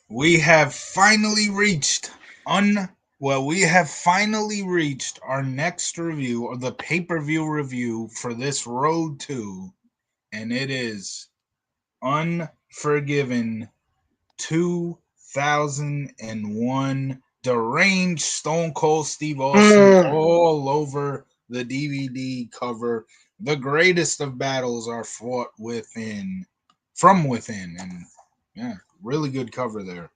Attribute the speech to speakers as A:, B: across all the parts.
A: We have finally reached we have finally reached our next review or the pay-per-view review for this road to, and it is Unforgiven 2001, deranged Stone Cold Steve Austin all over the DVD cover. The greatest of battles are fought from within, and yeah, really good cover there.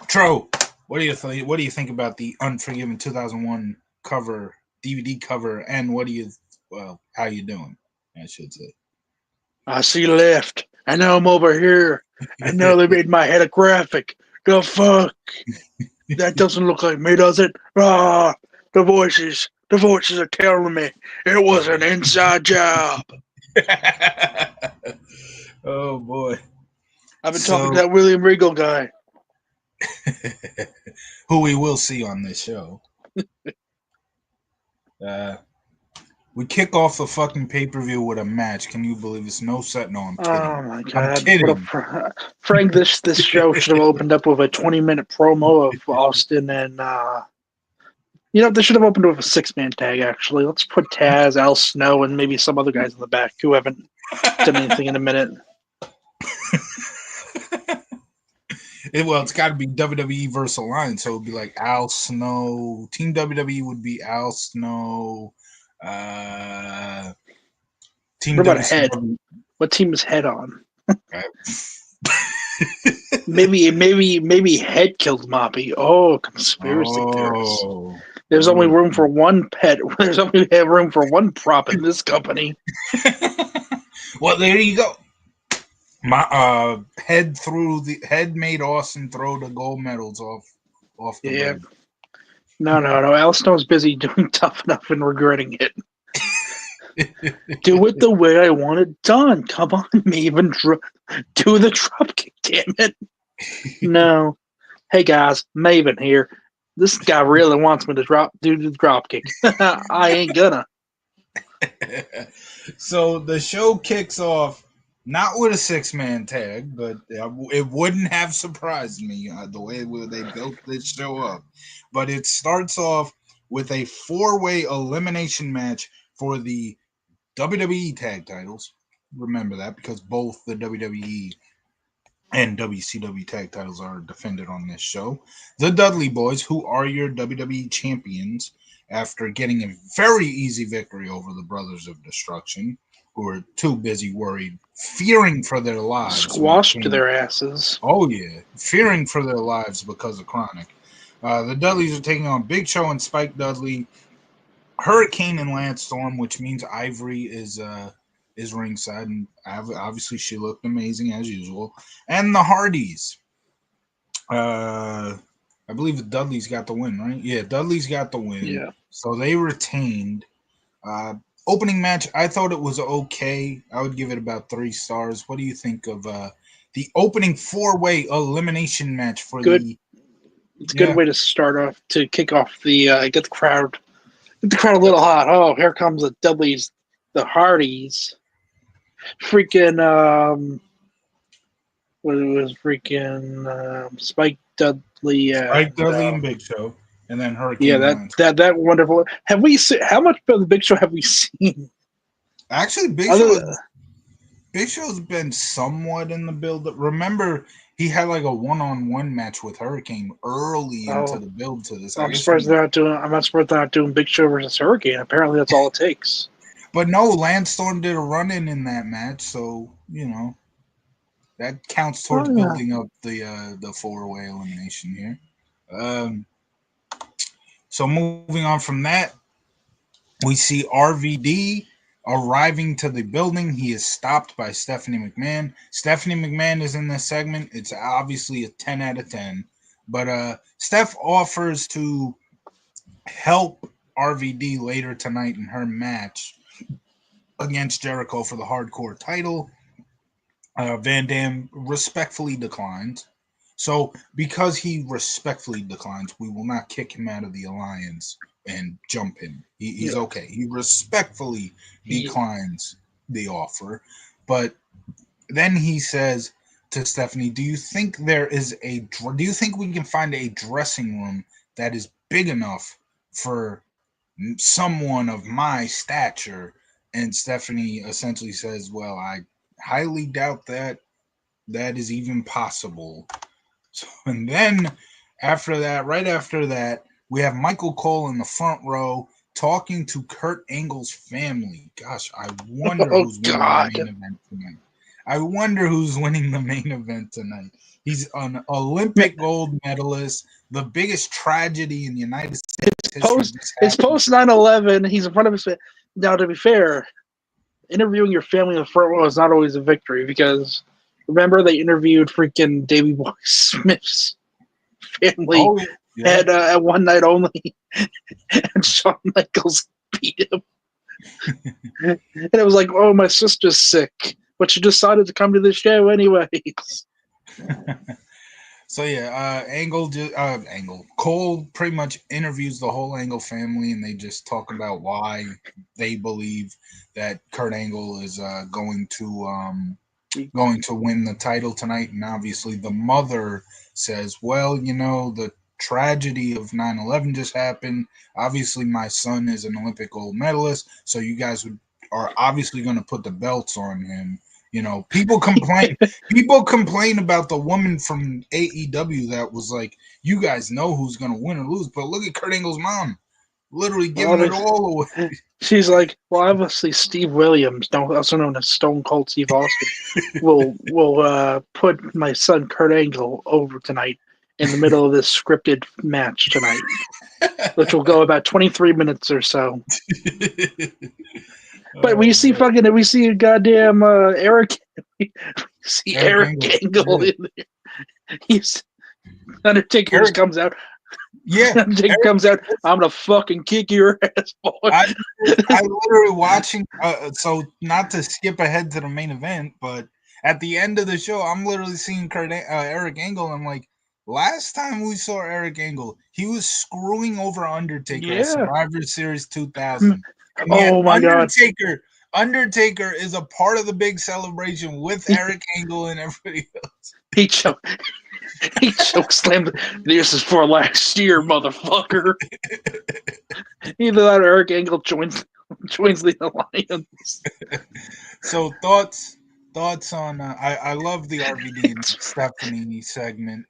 A: Tro, what do you think? What do you think about the Unforgiven 2001 cover, DVD cover, and how you doing? I should say.
B: I see left. I know I'm over here. I know they made my head a graphic. The fuck? That doesn't look like me, does it? Ah, the voices are telling me it was an inside job.
A: Oh boy!
B: I've been talking to
A: So,
B: that William Regal guy.
A: who we will see on this show. Uh, we kick off the fucking pay per view with a match. Can you believe it's no set? No, I'm kidding.
B: Oh my
A: I'm
B: god!
A: kidding.
B: Frank? This show should have opened up with a 20-minute promo of Austin and they should have opened with a 6-man tag. Actually, let's put Taz, Al Snow, and maybe some other guys in the back who haven't done anything in a minute.
A: It's got to be WWE versus Alliance, so it would be like Al Snow. Team WWE would be Al Snow. Uh, Team
B: What about Head?
A: WCW.
B: What team is Head on? Maybe Head killed Moppy. Oh, conspiracy theorists.
A: Oh,
B: There's
A: that
B: only
A: would.
B: room for one pet. There's only room for one prop in this company.
A: Well, there you go. My head made Austin throw the gold medals off the
B: Yeah.
A: bridge.
B: No. Al Snow's busy doing Tough Enough and regretting it. Do it the way I want it done. Come on, Maven. Do the dropkick, damn it. No. Hey guys, Maven here. This guy really wants me to do the dropkick. I ain't gonna.
A: So the show kicks off not with a 6-man tag, but it wouldn't have surprised me the way they built this show up. But it starts off with a 4-way elimination match for the WWE tag titles. Remember that because both the WWE and WCW tag titles are defended on this show. The Dudley Boys, who are your WWE champions, after getting a very easy victory over the Brothers of Destruction, who were too busy worried, fearing for their lives when it
B: Squashed
A: came.
B: their asses.
A: Oh yeah, fearing for their lives because of Chronic. The Dudleys are taking on Big Show and Spike Dudley, Hurricane and Lance Storm, which means Ivory is ringside, and obviously she looked amazing as usual. And the Hardys. I believe the Dudleys got the win, right? Yeah, Dudleys got the win,
B: Yeah.
A: so they retained. Uh, Opening match, I thought it was okay. I would give it about 3 stars. What do you think of the opening 4-way elimination match for
B: Good.
A: the?
B: It's a good
A: Yeah,
B: way to start off to kick off get the crowd a little hot. Oh, here comes the Dudleys, the Hardys. Freaking what it was freaking Spike Dudley
A: Spike
B: and
A: Dudley and Big Show, and then
B: yeah,
A: Hurricane and
B: that
A: Lance.
B: that that wonderful. Have we seen how much of the Big Show have we seen?
A: Actually,
B: Other
A: Big Show's been somewhat in the build. Remember, he had like a one-on-one match with Hurricane early into
B: oh,
A: the build to this. I
B: I'm
A: guess
B: surprised
A: when,
B: they're not doing. I'm not surprised they're not doing Big Show versus Hurricane. Apparently, that's all it takes.
A: but no, Lance Storm did a run-in in that match, so that counts
B: Oh
A: towards
B: yeah,
A: building up the 4-way elimination here. Um, so moving on from that, we see RVD arriving to the building. He is stopped by Stephanie McMahon. Stephanie McMahon is in this segment. It's obviously a 10 out of 10. But Steph offers to help RVD later tonight in her match against Jericho for the hardcore title. Van Dam respectfully declines. So, because he respectfully declines, we will not kick him out of the alliance and jump him. He's
B: yeah.
A: okay. He respectfully
B: He
A: declines the offer. But then he says, to Stephanie, do you think do you think we can find a dressing room that is big enough for someone of my stature? And Stephanie essentially says, well, I highly doubt that is even possible. So, and then right after that, we have Michael Cole in the front row talking to Kurt Angle's family. Gosh, I wonder
B: Oh
A: who's winning the
B: God.
A: main event tonight. I wonder who's winning the main event tonight. He's an Olympic gold medalist. The biggest tragedy in the United States history just
B: It's
A: happened.
B: post 9/11. He's in front of his. Now, to be fair, interviewing your family in the front row is not always a victory because remember they interviewed freaking Davy Boy Smith's family
A: Oh, yeah.
B: at One Night Only, and Shawn Michaels beat him. And it was like, oh, my sister's sick, but she decided to come to the show anyways.
A: So yeah, Cole pretty much interviews the whole Angle family, and they just talk about why they believe that Kurt Angle is going to win the title tonight. And obviously, the mother says, "Well, the tragedy of 9/11 just happened. Obviously, my son is an Olympic gold medalist, so you guys are obviously going to put the belts on him." People complain. People complain about the woman from AEW that was like, "You guys know who's going to win or lose," but look at Kurt Angle's mom, literally giving it all away.
B: She's like, well, obviously Steve Williams, also known as Stone Cold Steve Austin, will put my son Kurt Angle over tonight in the middle of this scripted match tonight, which will go about 23 minutes or so. But we see a goddamn Eric. We see Eric Angle in there. Undertaker comes out.
A: Yeah,
B: Undertaker comes out. I'm gonna fucking kick your ass, boy.
A: I literally watching. So not to skip ahead to the main event, but at the end of the show, I'm literally seeing Eric Angle. I'm like, last time we saw Eric Angle, he was screwing over Undertaker at Survivor Series 2000. And
B: oh my God.
A: Undertaker is a part of the big celebration with Eric Angle and everybody else.
B: He choke slammed. This is for last year, motherfucker. Either that or Eric Angle joins the alliance.
A: So thoughts on I love the RVD and Stephanie segment.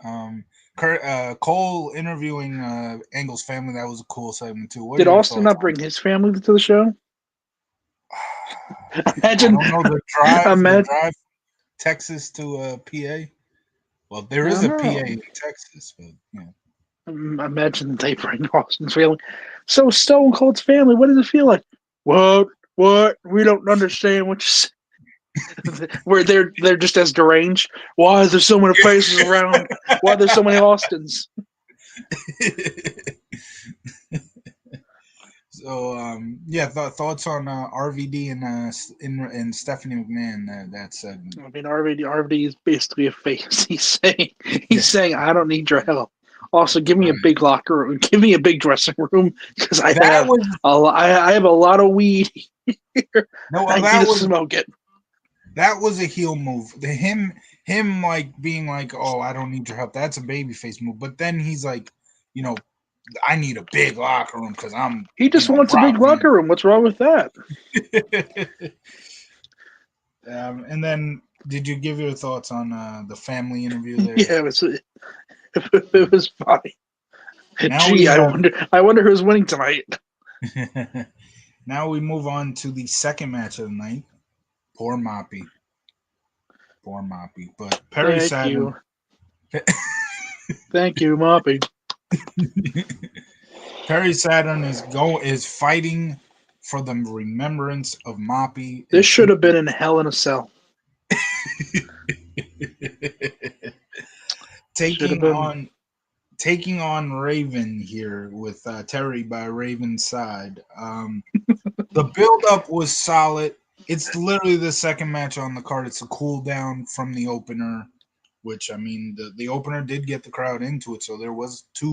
A: Cole interviewing Angle's family, that was a cool segment too.
B: Did Austin not bring his family to the show? Imagine.
A: I don't know the drive Texas to PA. Well, there is a PA in Texas, but
B: imagine they bring Austin's family. So Stone Cold's family, what does it feel like? What? We don't understand what you say. Where they're just as deranged. Why is there so many faces around? Why are there so many Austins?
A: So thoughts on RVD and Stephanie McMahon that segment.
B: I mean, RVD is basically a face. He's saying I don't need your help. Also, give me a big locker room. Give me a big dressing room because I have a lot of weed here. I need to smoke it.
A: That was a heel move. Him like being like, "Oh, I don't need your help." That's a babyface move. But then he's like, I need a big locker room because I'm.
B: He just wants a big locker room. What's wrong with that?
A: And then, did you give your thoughts on the family interview there?
B: Yeah, it was funny. I wonder who's winning tonight.
A: Now we move on to the second match of the night. Poor Moppy. But Perry Saturn.
B: Thank you, Moppy.
A: Perry Saturn is fighting for the remembrance of Moppy.
B: This should have been in Hell in a Cell.
A: Taking on Raven here with Terry by Raven's side. The build-up was solid. It's literally the second match on the card. It's a cool down from the opener, which I mean the opener did get the crowd into it, so there was a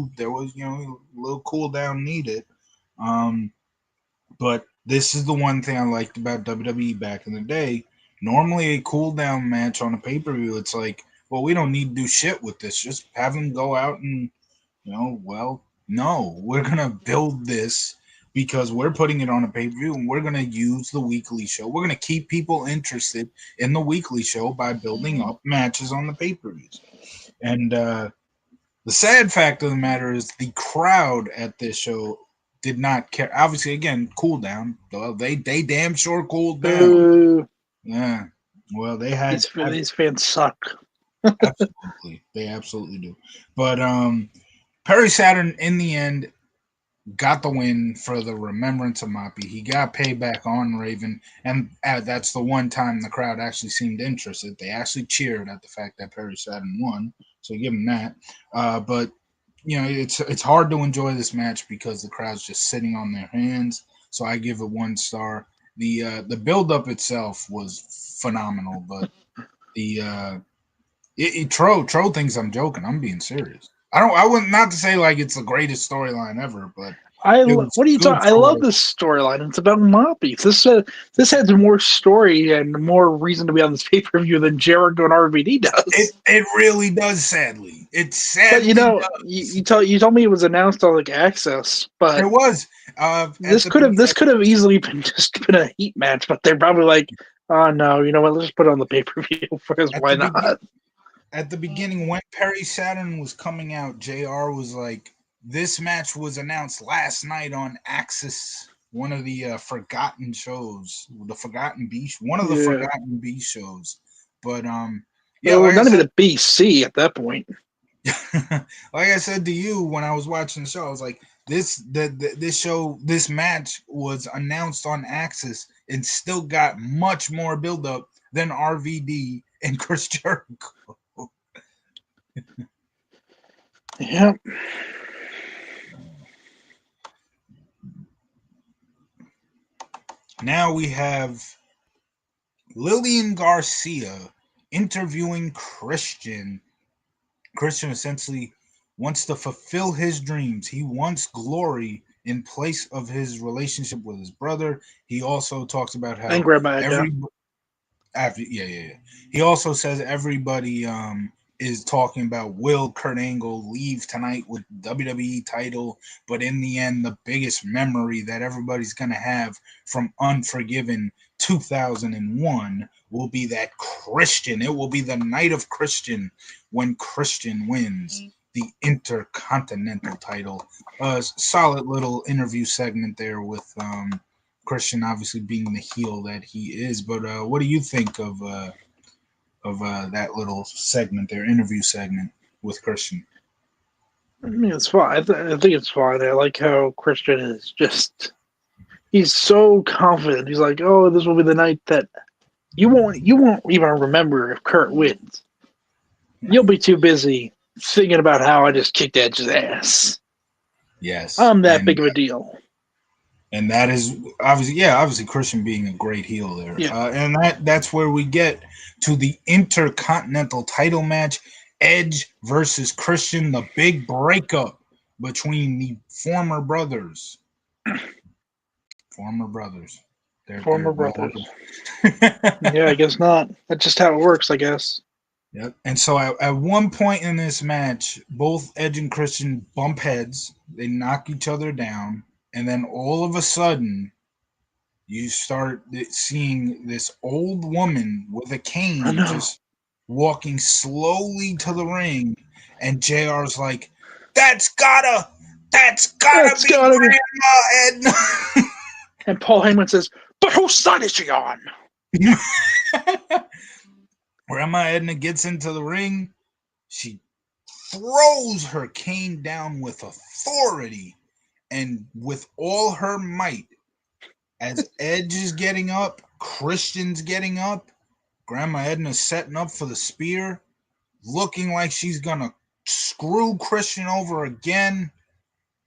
A: little cool down needed. But this is the one thing I liked about WWE back in the day. Normally a cool down match on a pay-per-view, it's like, well, we don't need to do shit with this. Just have him go out and, well, no, we're going to build this because we're putting it on a pay-per-view and we're going to use the weekly show. We're going to keep people interested in the weekly show by building up matches on the pay-per-views. And the sad fact of the matter is the crowd at this show did not care. Obviously, again, cool down. Well, they damn sure cooled down. Yeah. Well, they had
B: these fans suck.
A: absolutely, they absolutely do. But Perry Saturn in the end got the win for the remembrance of Moppy. He got payback on Raven, and that's the one time the crowd actually seemed interested. They actually cheered at the fact that Perry Saturn won, so give him that. But it's hard to enjoy this match because the crowd's just sitting on their hands. So I give it 1 star. The build up itself was phenomenal, but Tro thinks I'm joking. I'm being serious. I wouldn't, not to say like it's the greatest storyline ever, but
B: what are you talking? I love this storyline. It's about Moppy. This has more story and more reason to be on this pay per view than Jericho and RVD does.
A: It really does. Sadly, it's sadly.
B: But you told me it was announced on like Access, but
A: it was.
B: This could have easily been a heat match, but they're probably like, oh no, you know what? Let's just put it on the pay per view because why not?
A: At the beginning, when Perry Saturn was coming out, JR was like, this match was announced last night on Axis, one of the Forgotten shows, the Forgotten Beast, one of the Forgotten Beast shows. But
B: like not even a BC at that point.
A: Like I said to you when I was watching the show, I was like, this match was announced on Axis and still got much more build up than RVD and Chris Jericho.
B: Yep.
A: Now we have Lillian Garcia interviewing Christian. Christian essentially wants to fulfill his dreams. He wants glory in place of his relationship with his brother. He also talks about how He also says everybody is talking about will Kurt Angle leave tonight with WWE title, but in the end, the biggest memory that everybody's gonna have from Unforgiven 2001 will be that Christian. It will be the night of Christian when Christian wins the Intercontinental title. Solid little interview segment there with Christian obviously being the heel that he is. But what do you think of that little segment there, interview segment with Christian?
B: I mean, it's fine. I think it's fine. I like how Christian is just, he's so confident. He's like, oh, this will be the night that you won't even remember if Kurt wins. You'll be too busy thinking about how I just kicked Edge's ass.
A: Yes.
B: I'm that big of a deal.
A: And that is obviously Christian being a great heel there.
B: Yeah.
A: And that's where we get to the Intercontinental title match, Edge versus Christian, the big breakup between the former brothers. Former brothers.
B: Former brothers. Yeah, I guess not. That's just how it works, I guess.
A: Yep. And so at one point in this match, both Edge and Christian bump heads. They knock each other down. And then all of a sudden, you start seeing this old woman with a cane just walking slowly to the ring. And JR's like, that's gotta be Grandma Edna.
B: And Paul Heyman says, but whose side is she on?
A: Grandma Edna gets into the ring. She throws her cane down with authority and with all her might. As Edge is getting up, Christian's getting up, Grandma Edna's setting up for the spear, looking like she's going to screw Christian over again.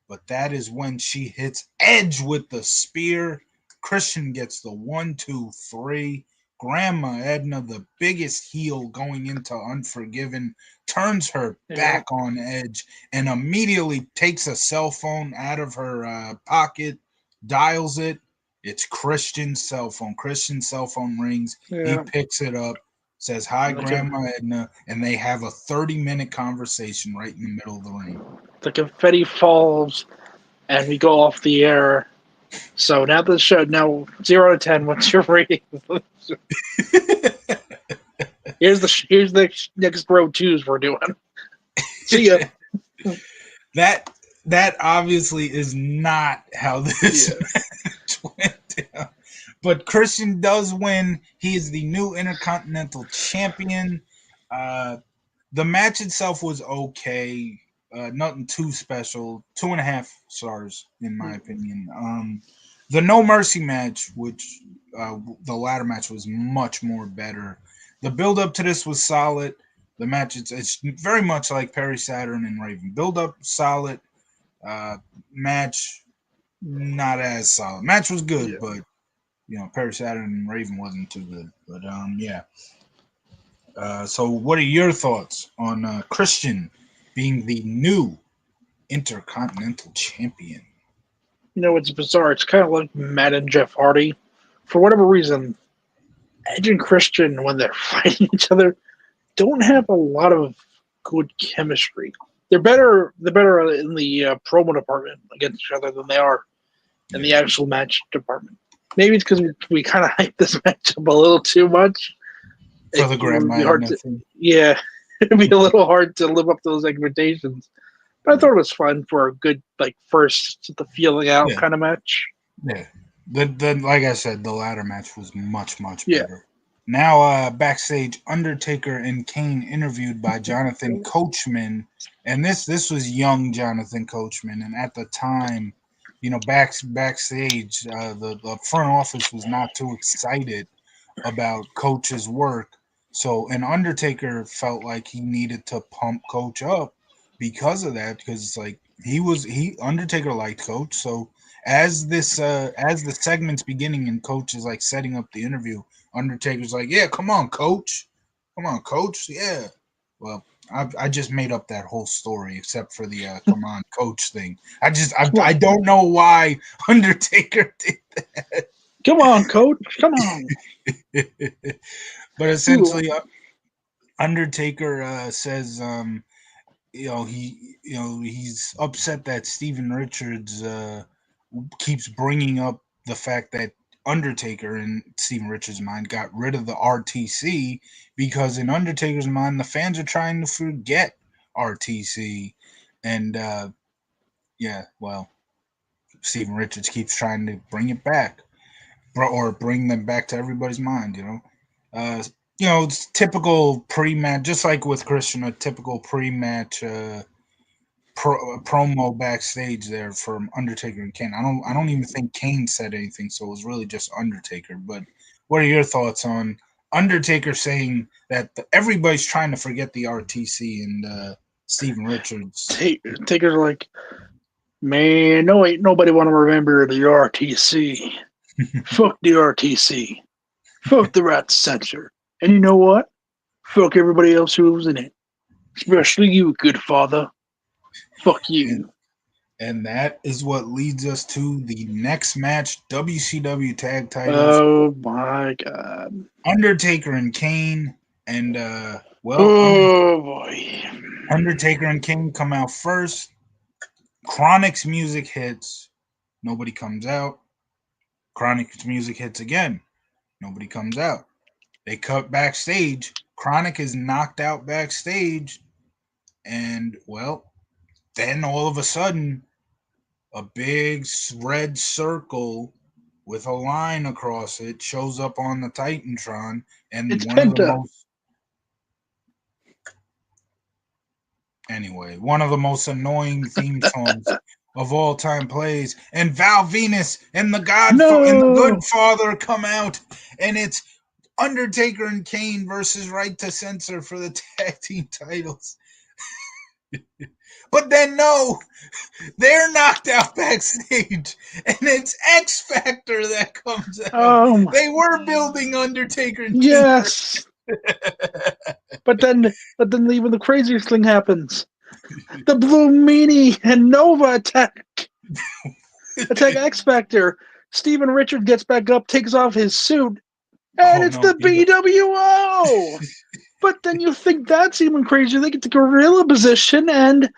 A: But that is when she hits Edge with the spear. Christian gets the 1, 2, 3. Grandma Edna, the biggest heel going into Unforgiven, turns her back on Edge and immediately takes a cell phone out of her pocket, dials it. It's Christian's cell phone. Christian's cell phone rings. He picks it up. says hi,
B: Like a,
A: Grandma Edna, and they have a 30-minute conversation right in the middle of the ring.
B: the confetti falls, and we go off the air. So now the show, now 0 to 10. What's your rating? Here's the next row twos we're doing. See ya.
A: That obviously is not how this
B: Yeah.
A: match went down. But Christian does win. He is the new Intercontinental Champion. The match itself was okay. Nothing too special. 2.5 stars in my opinion. The No Mercy match, which the ladder match was much more better. The build up to this was solid. The match it's very much like Perry Saturn and Raven. Build up solid. Match not as solid. Match was good,
B: Yeah.
A: but Perry Saturn and Raven wasn't too good. But yeah. So what are your thoughts on Christian being the new Intercontinental Champion?
B: It's bizarre. It's kind of like Matt and Jeff Hardy. For whatever reason, Edge and Christian, when they're fighting each other, don't have a lot of good chemistry. They're better. They're better in the promo department against each other than they are in the actual match department. Maybe it's because we kind of hyped this match up a little too much.
A: For the Grandma thing.
B: Yeah, it'd be a little hard to live up to those expectations. But I thought it was fun for a good first the feeling out kind of match.
A: Yeah. The like I said, the ladder match was much better.
B: Yeah.
A: Now backstage, Undertaker and Kane interviewed by Jonathan Coachman, and this was young Jonathan Coachman, and at the time, backstage, the front office was not too excited about Coach's work. So, and Undertaker felt like he needed to pump Coach up because of that, because it's like Undertaker liked Coach. So as the segment's beginning and Coach is like setting up the interview, Undertaker's like, "Yeah, come on, Coach, yeah." Well, I just made up that whole story except for the "come on, Coach" thing. I don't know why Undertaker did that.
B: Come on, Coach, come on.
A: But essentially, Undertaker says, he's upset that Steven Richards keeps bringing up the fact that Undertaker, in Steven Richards' mind, got rid of the RTC because in Undertaker's mind, the fans are trying to forget RTC, and Steven Richards keeps trying to bring it back, or bring them back to everybody's mind. It's typical pre-match, just like with Christian, a typical pre-match promo backstage there from Undertaker and Kane. I don't even think Kane said anything, so it was really just Undertaker. But what are your thoughts on Undertaker saying that everybody's trying to forget the RTC and Steven Richards?
B: Taker's like, man, no, ain't nobody want to remember the RTC. Fuck the RTC. Fuck the Rat Censor. And you know what? Fuck everybody else who was in it. Especially you, good father. Fuck you.
A: And that is what leads us to the next match, WCW Tag Titles.
B: Oh my God.
A: Undertaker and Kane. And,
B: oh boy.
A: Undertaker and Kane come out first. Chronic's music hits. Nobody comes out. Chronic's music hits again. Nobody comes out. They cut backstage. Chronic is knocked out backstage. And, then all of a sudden, a big red circle with a line across it shows up on the Titantron. And
B: it's
A: one
B: Penta.
A: of the most... Anyway, one of the most annoying theme songs of all time plays, and Val Venus and the and the Good Father come out, and it's Undertaker and Kane versus Right to Censor for the tag team titles. But then no, they're knocked out backstage, and it's X Factor that comes out. They were building Undertaker and Kane.
B: Yes. But then even the craziest thing happens. The Blue Meanie and Nova attack X Factor. Steven Richards gets back up, takes off his suit, And
A: Oh
B: it's
A: no,
B: the BWO. But then you think that's even crazier. They get the gorilla position, and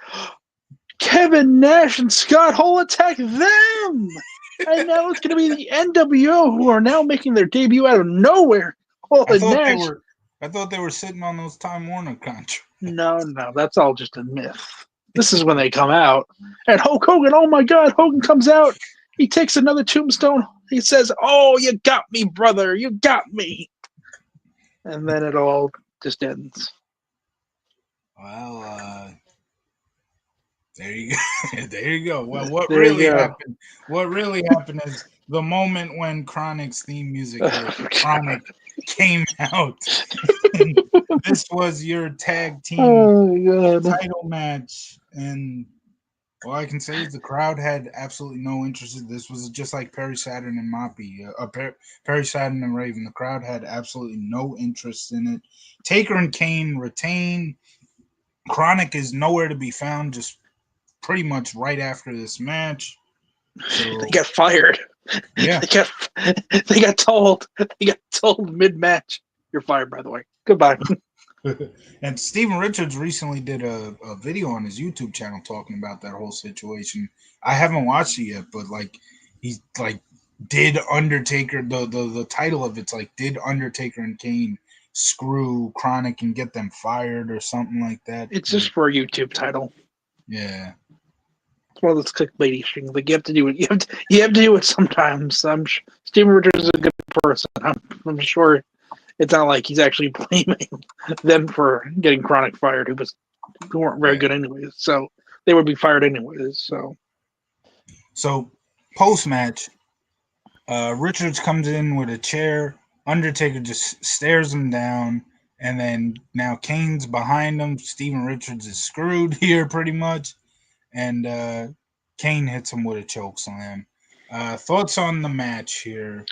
B: Kevin Nash and Scott Hall attack them. And now it's going to be the NWO who are now making their debut out of nowhere. Hall
A: I
B: and
A: thought they
B: Nash.
A: were. I thought they were sitting on those Time Warner contracts.
B: No, that's all just a myth. This is when they come out. And Hulk Hogan, oh my God, Hogan comes out. He takes another tombstone. He says, "Oh, you got me, brother. You got me." And then it all just ends.
A: Well, there you go. There you go. Well, what
B: There you
A: really
B: go.
A: happened? What really happened is the moment when Chronic's theme music hit. Chronic came out. And this was your tag team
B: Oh God.
A: title match, and all I can say is the crowd had absolutely no interest. This was just like Perry Saturn and Moppy, Perry Saturn and Raven. The crowd had absolutely no interest in it. Taker and Kane retain. Chronic is nowhere to be found. Just pretty much right after this match. So
B: They got fired.
A: yeah,
B: They got told. They got told mid-match, "You're fired, by the way. Goodbye."
A: and Steven Richards recently did a video on his YouTube channel talking about that whole situation. I haven't watched it yet, but like he's like, did Undertaker the title of it's like, did Undertaker and Kane screw Chronic and get them fired or something like that?
B: It's just for a YouTube title.
A: Yeah.
B: It's one of those clickbaity things. Like you have to do it. You have to do it sometimes. Steven Richards is a good person. I'm sure it's not like he's actually blaming them for getting Chronic fired, who weren't very good anyways. So they would be fired anyways.
A: So post match, Richards comes in with a chair. Undertaker just stares him down, and then now Kane's behind him. Steven Richards is screwed here pretty much, and Kane hits him with a choke slam. Thoughts on the match here?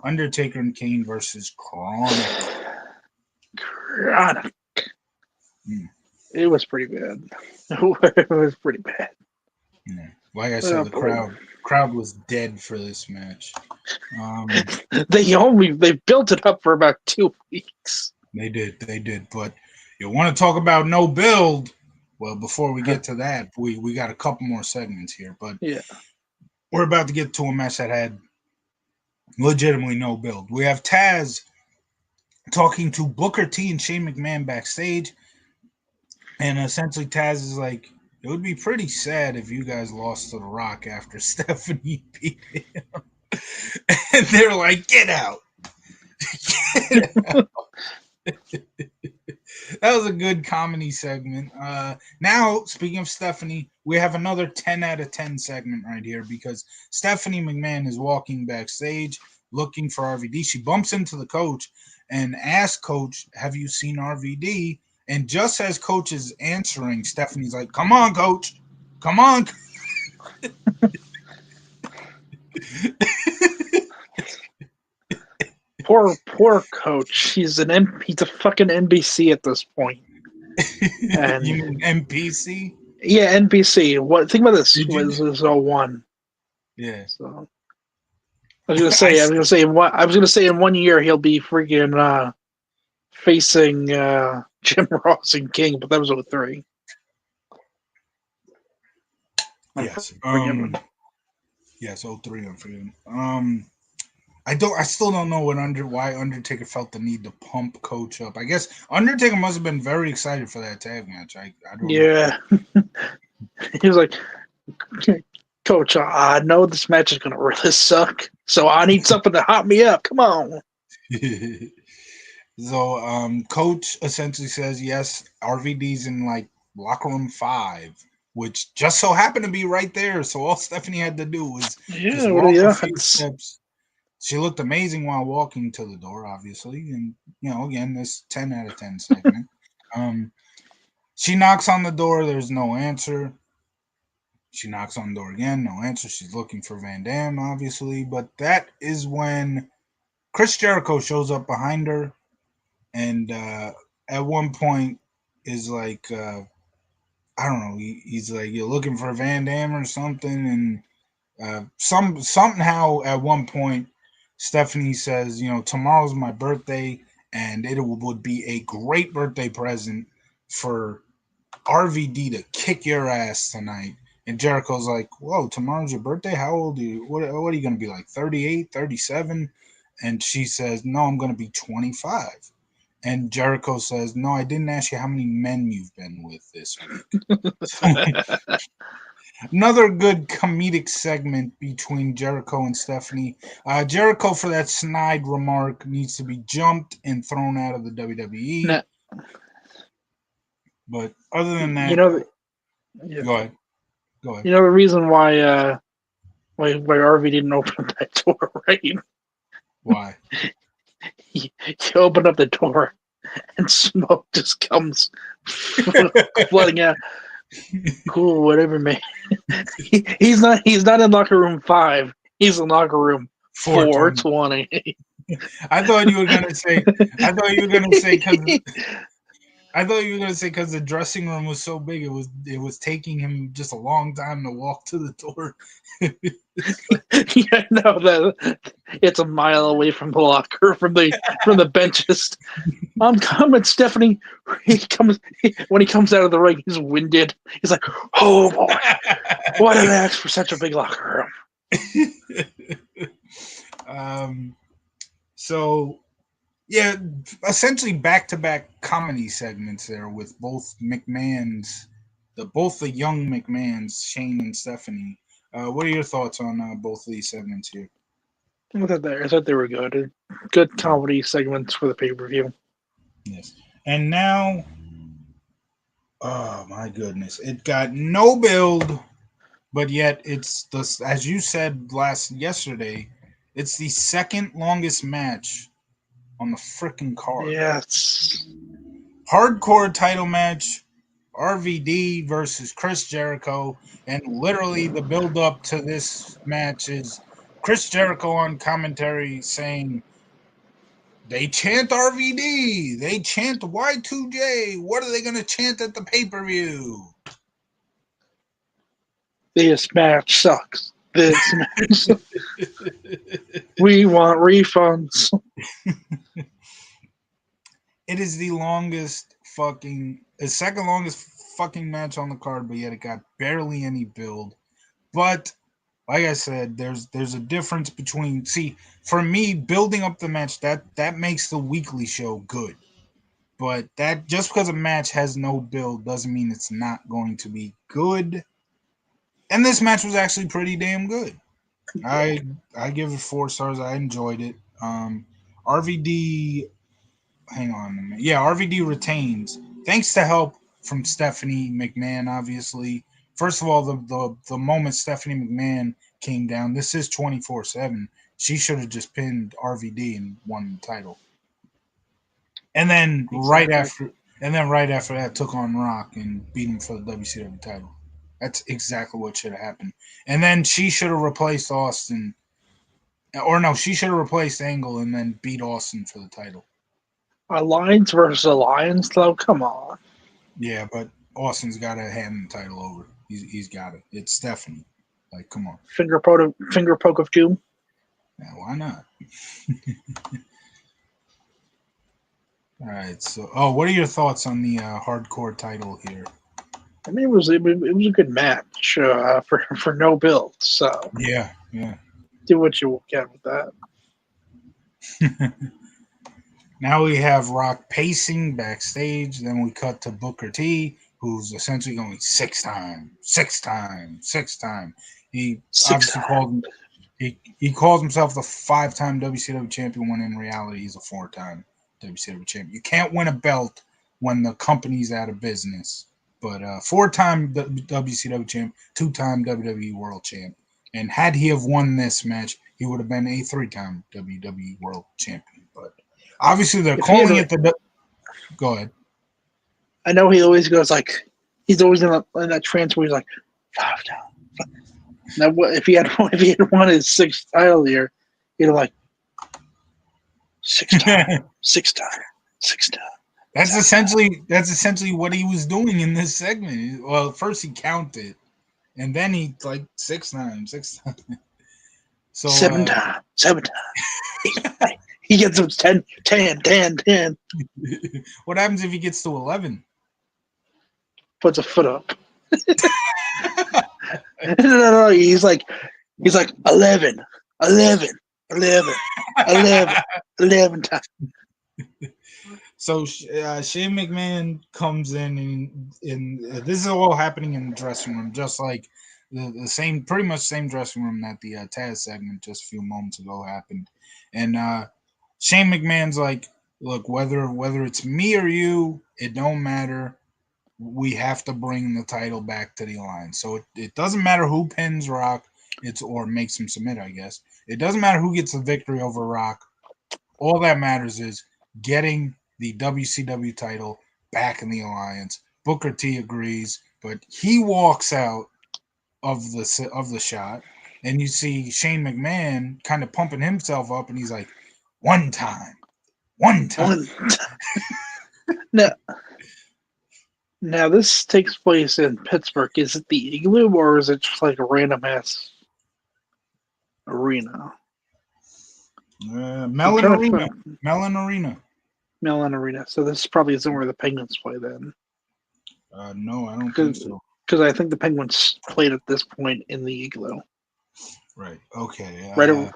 A: Undertaker and Kane versus Chronic.
B: Chronic. It was pretty bad. It was pretty bad.
A: Yeah. Like I said, the crowd was dead for this match.
B: They built it up for about 2 weeks.
A: They did. But you want to talk about no build? Well, before we get to that, we got a couple more segments here. But
B: yeah,
A: we're about to get to a match that had legitimately no build. We have Taz talking to Booker T and Shane McMahon backstage, and essentially Taz is like, it would be pretty sad if you guys lost to The Rock after Stephanie beat him. And they're like, get out. Get out. That was a good comedy segment. Now, speaking of Stephanie, we have another 10 out of 10 segment right here because Stephanie McMahon is walking backstage looking for RVD. She bumps into the coach and asks Coach, have you seen RVD? And just as Coach is answering, Stephanie's like, come on, Coach. Come on.
B: poor Coach. He's a fucking NBC at this point. And
A: you mean NPC?
B: Yeah, NBC. Think about this. This is all one.
A: Yeah.
B: So I was gonna say in 1 year he'll be freaking facing Jim Ross and King, but that was 03.
A: Yes. Yes, 03, Unforgiven. I still don't know why Undertaker felt the need to pump Coach up. I guess Undertaker must have been very excited for that tag match. I don't know.
B: He was like, Coach, I know this match is gonna really suck, so I need something to hot me up. Come on.
A: So Coach essentially says, yes, RVD's in like locker room 5, which just so happened to be right there. So all Stephanie had to do was just walk a few steps. She looked amazing while walking to the door, obviously. And, again, this 10 out of 10 segment. She knocks on the door. There's no answer. She knocks on the door again. No answer. She's looking for Van Dam, obviously. But that is when Chris Jericho shows up behind her. And at one point is like, I don't know. He's like, you're looking for Van Dam or something. And somehow at one point, Stephanie says, tomorrow's my birthday, and it would be a great birthday present for RVD to kick your ass tonight. And Jericho's like, whoa, tomorrow's your birthday? How old are you? What are you going to be, like 38, 37? And she says, no, I'm going to be 25. And Jericho says, no, I didn't ask you how many men you've been with this week. So, another good comedic segment between Jericho and Stephanie. Jericho, for that snide remark, needs to be jumped and thrown out of the WWE.
B: Now,
A: But other than that,
B: yeah.
A: go ahead. Go ahead.
B: The reason why RV didn't open up that door, right?
A: Why?
B: He opened up the door and smoke just comes flooding out. Cool, whatever, man. He's not in locker room 5. He's in locker room 420.
A: I thought you were gonna say. I thought you were gonna say because the dressing room was so big, it was taking him just a long time to walk to the door.
B: Yeah, no, it's a mile away from the locker, from the benches. I'm coming, Stephanie. When he comes out of the ring, he's winded. He's like, "Oh boy, why did I ask for such a big locker
A: room?" So, yeah, essentially back-to-back comedy segments there with both the young McMahons, Shane and Stephanie. What are your thoughts on both of these segments here?
B: I thought they were good. Good comedy segments for the pay-per-view.
A: Yes. And now, oh my goodness, it got no build, but yet it's as you said yesterday, it's the second longest match on the freaking card.
B: Yes.
A: Hardcore title match, RVD versus Chris Jericho, and literally the build up to this match is Chris Jericho on commentary saying, they chant RVD, they chant Y2J, what are they going to chant at the pay-per-view?
B: This match sucks. This match sucks. We want refunds.
A: It is the second longest fucking match on the card, but yet it got barely any build. But like I said, there's a difference between, for me, building up the match, that makes the weekly show good. But that just because a match has no build doesn't mean it's not going to be good. And this match was actually pretty damn good. I give it 4 stars. I enjoyed it. RVD, hang on a minute. Yeah, RVD retains thanks to help from Stephanie McMahon. Obviously, first of all, the moment Stephanie McMahon came down, this is 24/7. She should have just pinned RVD and won the title. And then right after that, took on Rock and beat him for the WCW title. That's exactly what should have happened. And then she should have replaced Austin, or no, she should have replaced Angle and then beat Austin for the title.
B: Alliance versus Alliance, though. Come on.
A: Yeah, but Austin's got to hand the title over. He's got it. It's Stephanie. Like, come on.
B: Finger poke of doom.
A: Yeah, why not? All right. So, what are your thoughts on the hardcore title here?
B: I mean, it was a good match for no build. So
A: yeah.
B: Do what you can with that.
A: Now we have Rock pacing backstage. Then we cut to Booker T, who's essentially going 6 times. He obviously calls himself the 5-time WCW champion when in reality he's a 4-time WCW champion. You can't win a belt when the company's out of business. But 4-time WCW champ, 2-time WWE World champ. And had he have won this match, he would have been a 3-time WWE World champion. But obviously they're calling it the... Go ahead.
B: I know he always goes like... He's always in that trance where he's like, 5 times. Now, if he had won his 6th title here, he'd have like 6 times, 6 times, 6 times.
A: That's essentially what he was doing in this segment. Well, first he counted, and then he like 6 times. So
B: 7 times. 7 times. He gets him 10, 10, 10, 10.
A: what happens if he gets to 11?
B: Puts a foot up. No. He's like 11, 11, 11, 11, 11 times.
A: So Shane McMahon comes in, and this is all happening in the dressing room, just like the same, pretty much same dressing room that the Taz segment just a few moments ago happened. And Shane McMahon's like, look, whether it's me or you, it don't matter. We have to bring the title back to the alliance. So it doesn't matter who pins Rock, or makes him submit, I guess. It doesn't matter who gets the victory over Rock. All that matters is getting the WCW title back in the alliance. Booker T agrees, but he walks out of the shot, and you see Shane McMahon kind of pumping himself up, and he's like, one time.
B: One time. Now this takes place in Pittsburgh. Is it the Igloo or is it just like a random ass arena?
A: Mellon Arena. Mellon Arena.
B: Mellon Arena. So this probably isn't where the Penguins play then.
A: No, I don't think so.
B: Because I think the Penguins played at this point in the Igloo.
A: Right. Okay.
B: Right.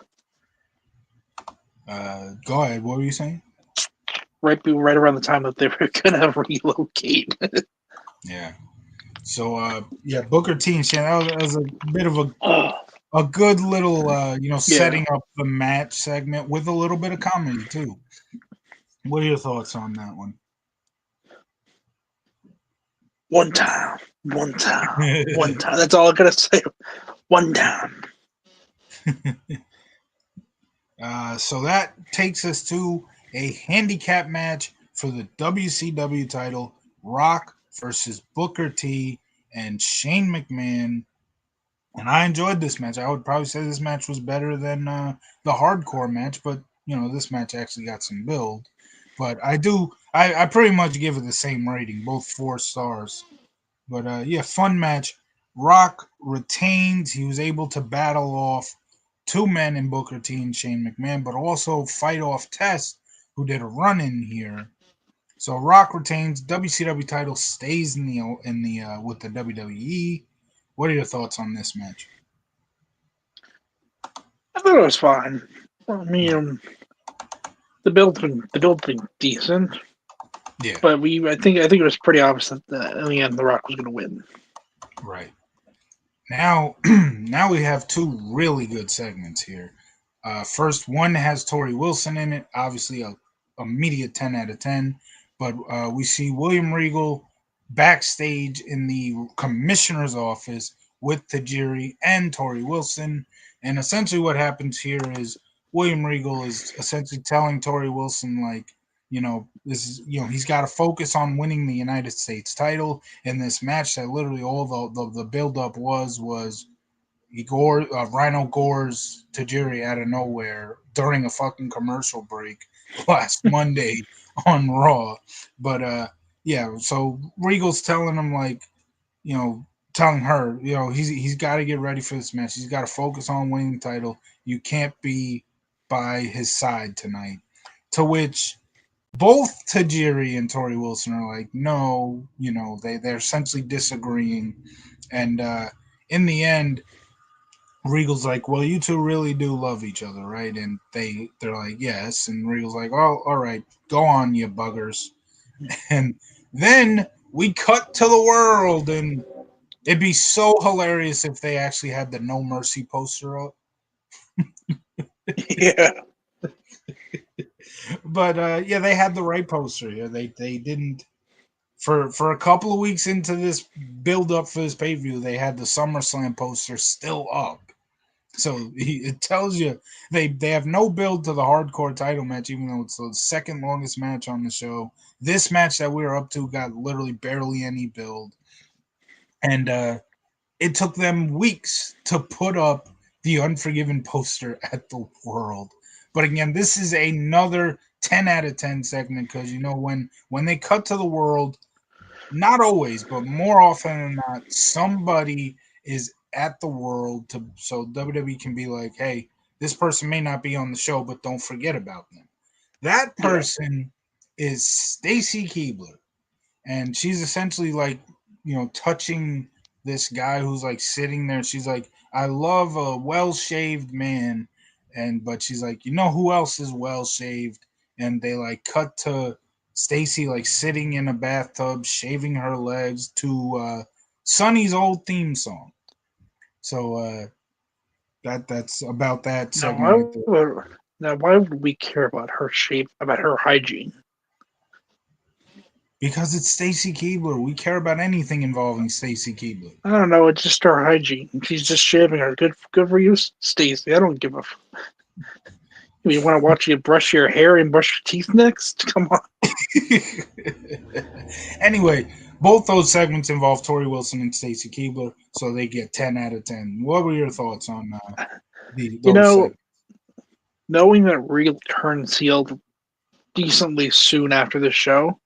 A: Go ahead. What were you saying?
B: Right around the time that they were gonna relocate.
A: Yeah. So Booker T and Shane, that was a bit of a good little setting up the match segment with a little bit of comedy too. What are your thoughts on that one?
B: One time. That's all I gotta say. One time.
A: So that takes us to a handicap match for the WCW title: Rock versus Booker T and Shane McMahon. And I enjoyed this match. I would probably say this match was better than the hardcore match, but this match actually got some build. But I pretty much give it the same rating, both 4 stars. But fun match. Rock retains. He was able to battle off 2 men in Booker T and Shane McMahon, but also fight off Test, who did a run in here. So Rock retains. WCW title stays in the with the WWE. What are your thoughts on this match?
B: I thought it was fine. I mean, the build been decent.
A: Yeah,
B: but I think it was pretty obvious that in the end The Rock was going to win.
A: Right. Now, now we have 2 really good segments here. First, one has Tori Wilson in it, obviously a immediate 10 out of 10. But we see William Regal backstage in the commissioner's office with Tajiri and Tori Wilson. And essentially what happens here is William Regal is essentially telling Tori Wilson, like, this is, he's got to focus on winning the United States title in this match that literally all the build-up was Rhino gores Tajiri out of nowhere during a fucking commercial break last Monday on Raw. But so Regal's telling him, like, telling her, he's got to get ready for this match. He's got to focus on winning the title. You can't be by his side tonight. To which both Tajiri and Tori Wilson are like, no, they're essentially disagreeing. And in the end, Regal's like, well, you two really do love each other, right? And they're like, yes. And Regal's like, oh, all right, go on, you buggers. And then we cut to the world, and it'd be so hilarious if they actually had the No Mercy poster up.
B: Yeah.
A: But they had the right poster. Yeah, they didn't. For a couple of weeks into this build up for this pay per view, they had the SummerSlam poster still up. So it tells you they have no build to the hardcore title match, even though it's the second longest match on the show. This match that we were up to got literally barely any build, and it took them weeks to put up the Unforgiven poster at the World. But again, this is another 10 out of 10 segment because when they cut to the World, not always, but more often than not, somebody is at the World so WWE can be like, hey, this person may not be on the show, but don't forget about them. That
B: Yeah.
A: person is Stacy Keibler, and she's essentially like, touching this guy who's like sitting there. She's like, I love a well shaved man, but she's like, who else is well shaved? And they like cut to Stacy like sitting in a bathtub shaving her legs to Sonny's old theme song. So that's about that
B: Now,
A: segment right there.
B: why would we care about her shape, about her hygiene?
A: Because it's Stacy Keibler. We care about anything involving Stacy Keibler.
B: I don't know. It's just her hygiene. She's just shaving her. Good for you, Stacey. I don't give a. You want to watch you brush your hair and brush your teeth next? Come on.
A: Anyway, both those segments involve Tori Wilson and Stacy Keibler, so they get 10 out of 10. What were your thoughts on
B: You
A: those
B: know,
A: segments?
B: knowing that Real turned heel decently soon after the show,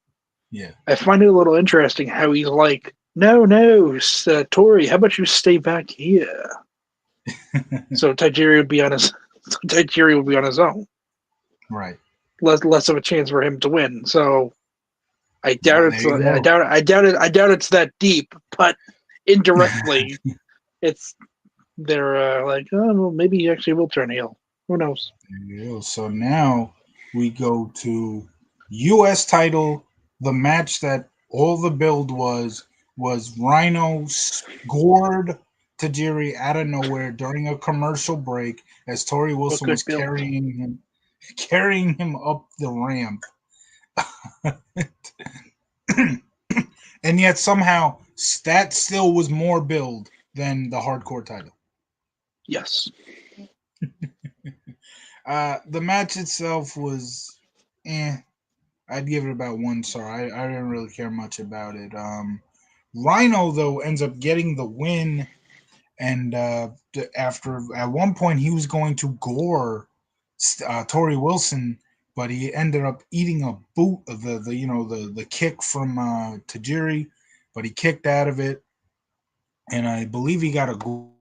A: Yeah.
B: I find it a little interesting how he's like, no, Tori, how about you stay back here? So Tajiri would be on his. So Tajiri would be on his own.
A: Right.
B: Less of a chance for him to win. So I doubt
A: Well,
B: it's.
A: there you go.
B: I doubt it's that deep. But indirectly, it's. They're like, oh, well, maybe he actually will turn heel. Who knows?
A: There you go. So now we go to U.S. title. The match that all the build was Rhino scored Tajiri out of nowhere during a commercial break as Tori Wilson was
B: build.
A: carrying him up the ramp. And yet somehow that still was more build than the hardcore title.
B: Yes.
A: The match itself was I'd give it about 1 star. I didn't really care much about it. Rhino though ends up getting the win, and after at one point he was going to gore Tori Wilson, but he ended up eating a boot of the kick from Tajiri, but he kicked out of it, and I believe he got a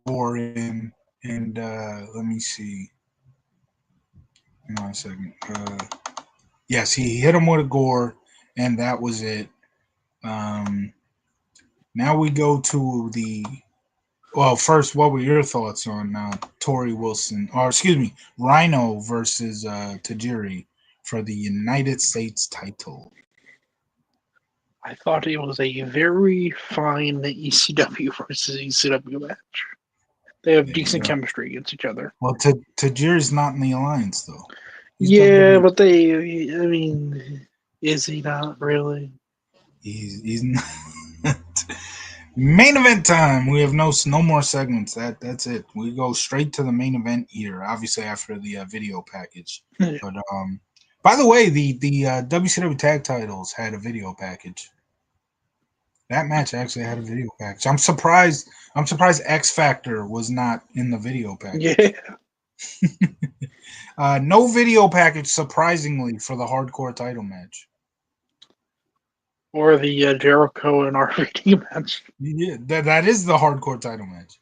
A: gore in. And let me see. Hang on a second. Yes, he hit him with a gore, and that was it. Now we go to the. Well, first, what were your thoughts on Tori Wilson, or excuse me, Rhino versus Tajiri for the United States title?
B: I thought it was a very fine ECW versus ECW match. They have decent chemistry against each other.
A: Well, Tajiri's not in the alliance though.
B: He's WWE. But I mean, is he not really?
A: He's not. Main event time. We have no more segments. That's it. We go straight to the main event here. Obviously after the video package. But by the way, the WCW tag titles had a video package. That match actually had a video package. I'm surprised X Factor was not in the video package.
B: Yeah.
A: No video package, surprisingly, for the hardcore title match.
B: Or the Jericho and RVD match.
A: Yeah, that is the hardcore title match.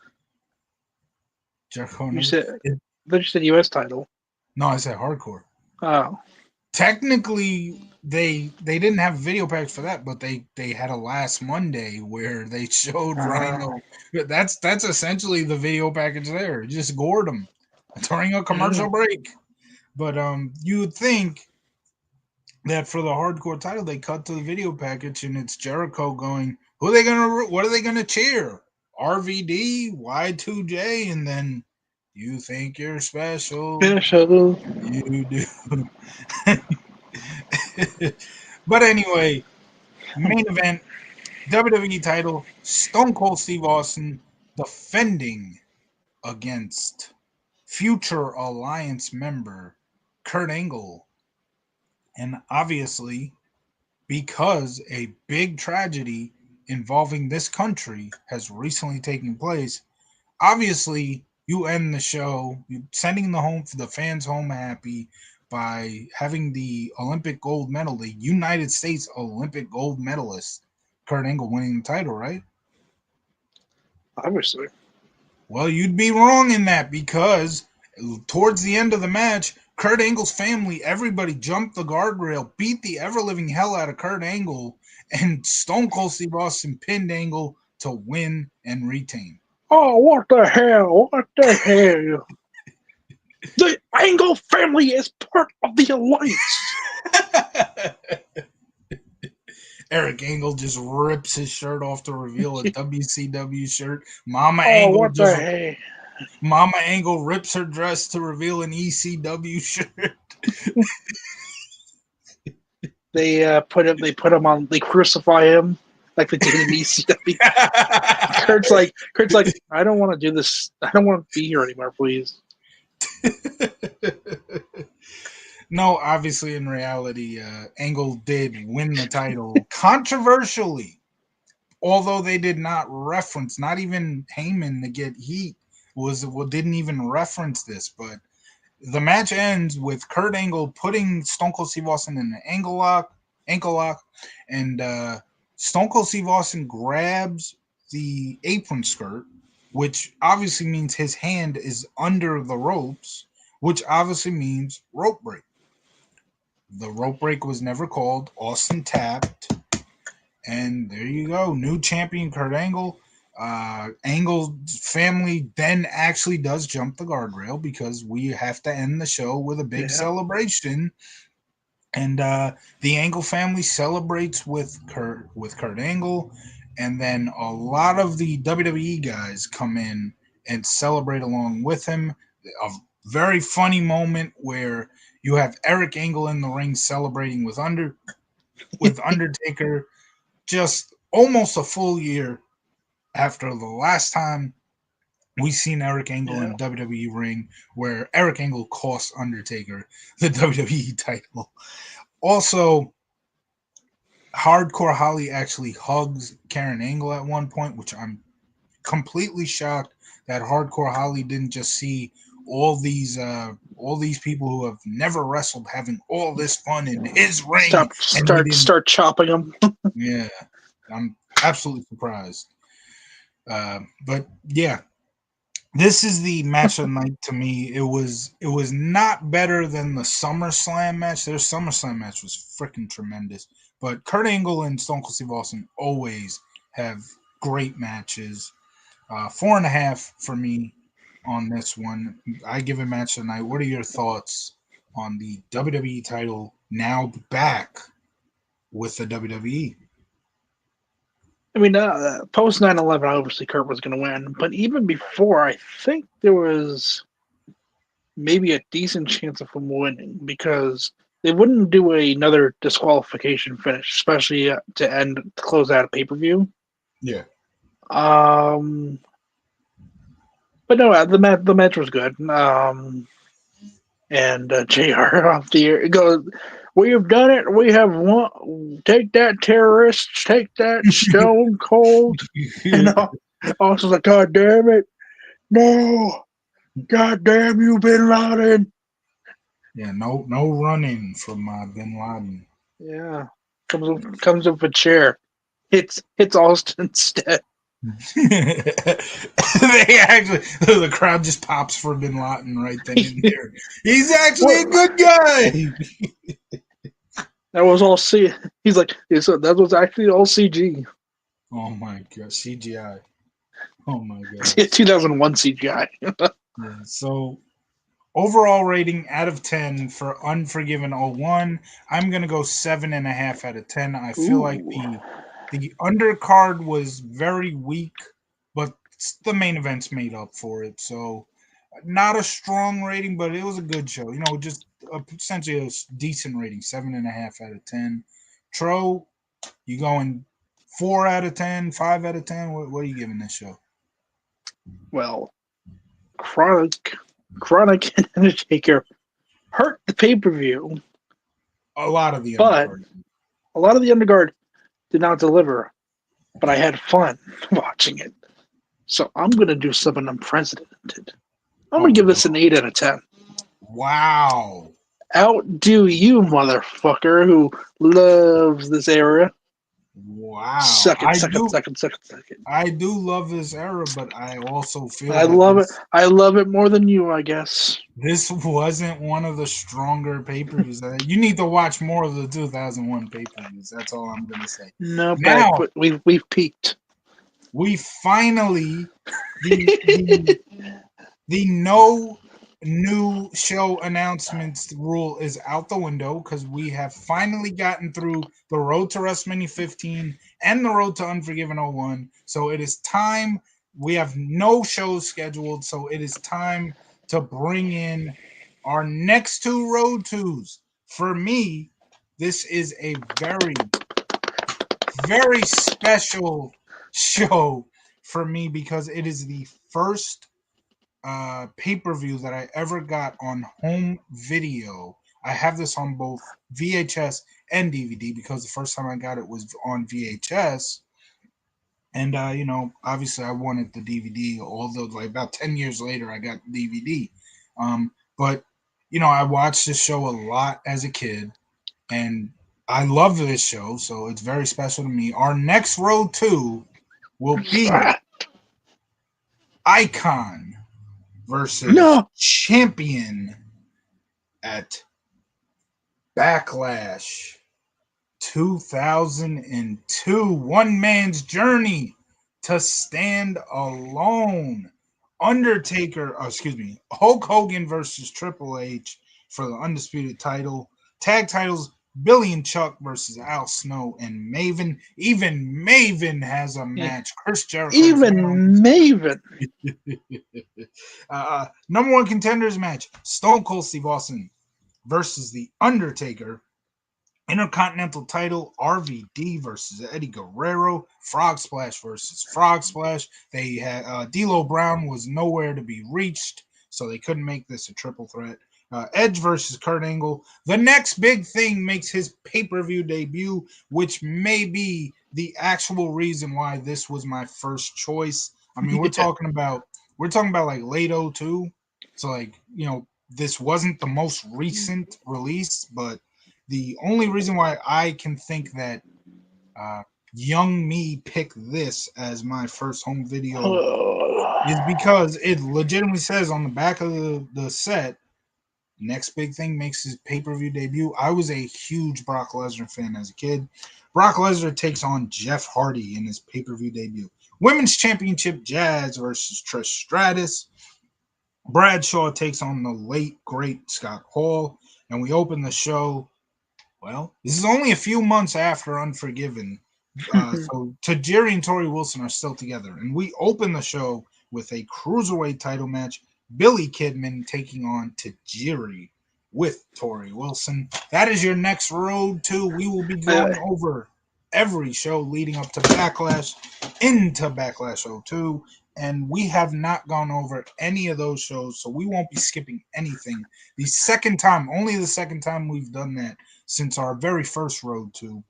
A: Jericho.
B: You said US title.
A: No, I said hardcore.
B: Oh.
A: Technically, they didn't have a video package for that, but they had a last Monday where they showed Rhino. That's essentially the video package there. Just gored him during a commercial break. But you would think that for the hardcore title they cut to the video package and it's Jericho going, what are they gonna cheer? RVD, Y2J, and then you think you're special. You do. But anyway, main event, WWE title, Stone Cold Steve Austin defending against future Alliance member Kurt Angle. And obviously, because a big tragedy involving this country has recently taken place, obviously you end the show sending the fans home happy by having the Olympic gold medal, the United States Olympic gold medalist, Kurt Angle, winning the title, right?
B: Obviously.
A: Well, you'd be wrong in that because Towards the end of the match, Kurt Angle's family, everybody jumped the guardrail, beat the ever-living hell out of Kurt Angle, and Stone Cold Steve Austin pinned Angle to win and retain.
B: Oh, what the hell? What the hell? The Angle family is part of the alliance.
A: Eric Angle just rips his shirt off to reveal a WCW shirt. Mama Angle rips her dress to reveal an ECW shirt.
B: They put him on. They crucify him like they did in ECW. Kurt's like, I don't want to do this. I don't want to be here anymore, please.
A: No, obviously, in reality, Angle did win the title controversially, although they did not reference, not even Heyman to get heat didn't even reference this. But the match ends with Kurt Angle putting Stone Cold Steve Austin in an ankle lock, and Stone Cold Steve Austin grabs the apron skirt, which obviously means his hand is under the ropes, which obviously means rope break. The rope break was never called. Austin tapped. And there you go. New champion Kurt Angle. Angle's family then actually does jump the guardrail because we have to end the show with a big celebration. And the Angle family celebrates with Kurt Angle. And then a lot of the WWE guys come in and celebrate along with him. A very funny moment where you have Eric Angle in the ring celebrating with Undertaker just almost a full year after the last time we seen Eric Angle in a WWE ring, where Eric Angle cost Undertaker the WWE title. Also, Hardcore Holly actually hugs Karen Angle at one point, which I'm completely shocked that Hardcore Holly didn't just see all these people who have never wrestled having all this fun in his ring.
B: Start chopping them.
A: Yeah, I'm absolutely surprised. But yeah, this is the match of the night to me. It was not better than the SummerSlam match. Their SummerSlam match was freaking tremendous. But Kurt Angle and Stone Cold Steve Austin always have great matches. 4.5 for me on this one. I give it match of the night. What are your thoughts on the WWE title now back with the WWE?
B: I mean, post 9/11, obviously Kurt was going to win. But even before, I think there was maybe a decent chance of him winning because they wouldn't do another disqualification finish, especially to close out a pay-per-view.
A: Yeah.
B: But no, the match was good. And JR off the air goes, "We have done it. We have won. Take that, terrorists. Take that, Stone Cold." And Austin's like, "God damn it. No. God damn you, Bin Laden."
A: Yeah, no running from Bin Laden.
B: Yeah. Comes up with a chair. Hits Austin instead.
A: They actually, the crowd just pops for Bin Laden right then and there. He's actually a good guy.
B: That was all He's like, that was actually all CG.
A: Oh my god, CGI. Oh my god.
B: 2001 CGI.
A: Yeah, so overall rating out of 10 for Unforgiven 01, I'm gonna go 7.5 out of 10. I feel like the undercard was very weak, but the main events made up for it. So not a strong rating, but it was a good show. You know, just essentially a decent rating, 7.5 out of 10. Tro, you going 4 out of 10, 5 out of 10? What are you giving this show?
B: Well, Chronic and Undertaker hurt the pay-per-view.
A: A lot of the
B: undercard did not deliver, but I had fun watching it. So I'm going to do something unprecedented. I'm going to give this an 8 out of 10.
A: Wow.
B: Outdo you, motherfucker, who loves this area.
A: Wow.
B: Suck it, suck it, suck it, suck it, suck it.
A: I do love this era, but I also feel
B: I
A: that
B: love it. I love it more than you, I guess.
A: this wasn't one of the stronger pay-per-views. You need to watch more of the 2001 pay-per-views. That's all I'm gonna say.
B: No,
A: Now
B: but we've peaked.
A: we finally the no new show announcements rule is out the window because we have finally gotten through the road to WrestleMania 15 and the road to Unforgiven 01. So it is time. We have no shows scheduled, so it is time to bring in our next two road twos. For me, this is a very, very special show for me because it is the first pay-per-view that I ever got on home video. I have this on both VHS and DVD because the first time I got it was on VHS. And obviously I wanted the DVD, although like about 10 years later I got DVD. But I watched this show a lot as a kid and I love this show, so it's very special to me. Our next road to will be Icon versus Champion at Backlash 2002. One man's journey to stand alone. Hulk Hogan versus Triple H for the undisputed title. Tag titles, Billy and Chuck versus Al Snow and Maven. Even Maven has a match. Chris Jericho.
B: Even Maven.
A: Number one contenders match: Stone Cold Steve Austin versus The Undertaker. Intercontinental title: RVD versus Eddie Guerrero. Frog Splash versus Frog Splash. They had D'Lo Brown was nowhere to be reached, so they couldn't make this a triple threat. Edge versus Kurt Angle. The next big thing makes his pay-per-view debut, which may be the actual reason why this was my first choice. I mean, we're talking about like late 02. So like, this wasn't the most recent release, but the only reason why I can think that young me picked this as my first home video is because it legitimately says on the back of the set, next big thing makes his pay-per-view debut. I was a huge Brock Lesnar fan as a kid. Brock Lesnar takes on Jeff Hardy in his pay-per-view debut. Women's Championship, Jazz versus Trish Stratus. Bradshaw takes on the late, great Scott Hall. And we open the show. Well, this is only a few months after Unforgiven. So Tajiri and Tori Wilson are still together. And we open the show with a cruiserweight title match. Billy Kidman taking on Tajiri with Tori Wilson. That is your next road to. We will be going over every show leading up to Backlash into Backlash 02. And we have not gone over any of those shows, so we won't be skipping anything. Only the second time we've done that since our very first road to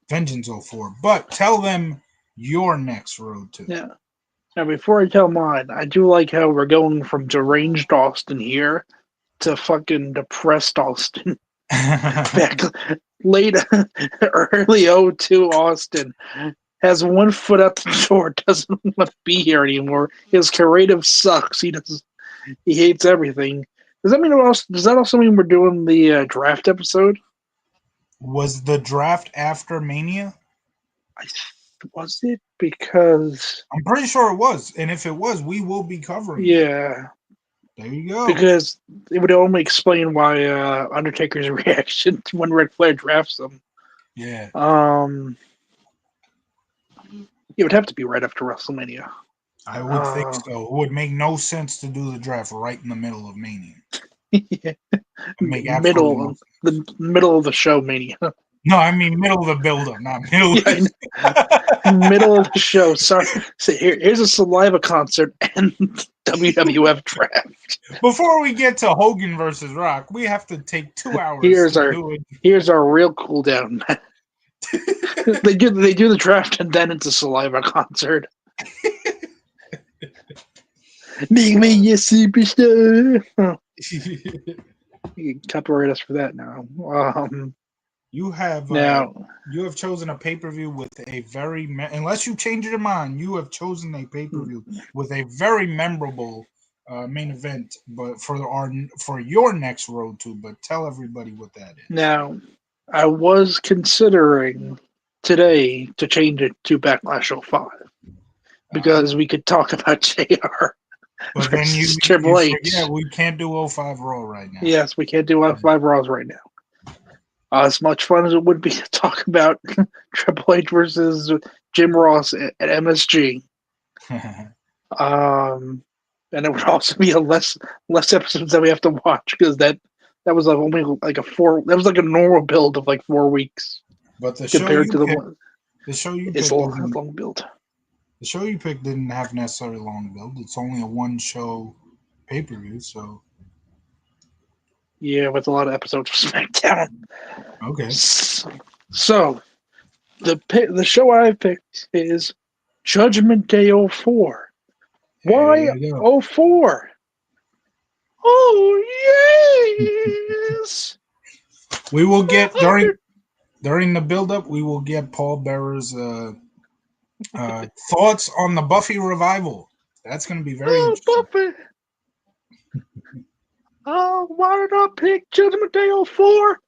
A: Vengeance 04. But tell them your next road to.
B: Yeah. Now, before I tell mine, I do like how we're going from deranged Austin here to fucking depressed Austin. Back late, early 02 Austin has one foot out the door, doesn't want to be here anymore. His creative sucks. He hates everything. Does that also mean we're doing the draft episode?
A: Was the draft after Mania?
B: Was it? Because
A: I'm pretty sure it was, and if it was, we will be covering.
B: Yeah.
A: It. There you go.
B: Because it would only explain why Undertaker's reaction when Ric Flair drafts him.
A: Yeah.
B: It would have to be right after WrestleMania.
A: I would think so. It would make no sense to do the draft right in the middle of Mania.
B: Yeah. The middle of the show, Mania.
A: No, I mean middle of the build-up, not middle.
B: Middle of the show. Sorry. So here's a Saliva concert and WWF draft.
A: Before we get to Hogan versus Rock, we have to take 2 hours.
B: Here's our real cool down. They do the draft and then it's a Saliva concert. Make me your superstar. You can copyright us for that now.
A: You have
B: Now,
A: chosen a pay per view with a very unless you change your mind, you have chosen a pay per view with a very memorable main event. But for your next road to, but tell everybody what that is.
B: now, I was considering today to change it to Backlash '05 because we could talk about JR
A: But then
B: versus
A: you
B: Triple
A: forget
B: H.
A: we can't do '05 Raw right now.
B: Yes, we can't do '05 Raws right now. As much fun as it would be to talk about Triple H versus Jim Ross at MSG, and it would also be a less episodes that we have to watch because that was like only like a four. That was like a normal build of like 4 weeks
A: But
B: compared to the one.
A: the show you
B: It's
A: picked
B: long,
A: doesn't
B: long build.
A: the show you picked didn't have necessarily long build. It's only a one show pay per view, so
B: Yeah, with a lot of episodes of SmackDown.
A: okay.
B: So the show I picked is Judgment Day '04.
A: There
B: Why
A: you go.
B: '04? Oh yes.
A: We will get during the build up. We will get Paul Bearer's thoughts on the Buffy revival. That's going to be very
B: Oh,
A: interesting.
B: Buffy. Oh, why did I pick Judgment Day '04?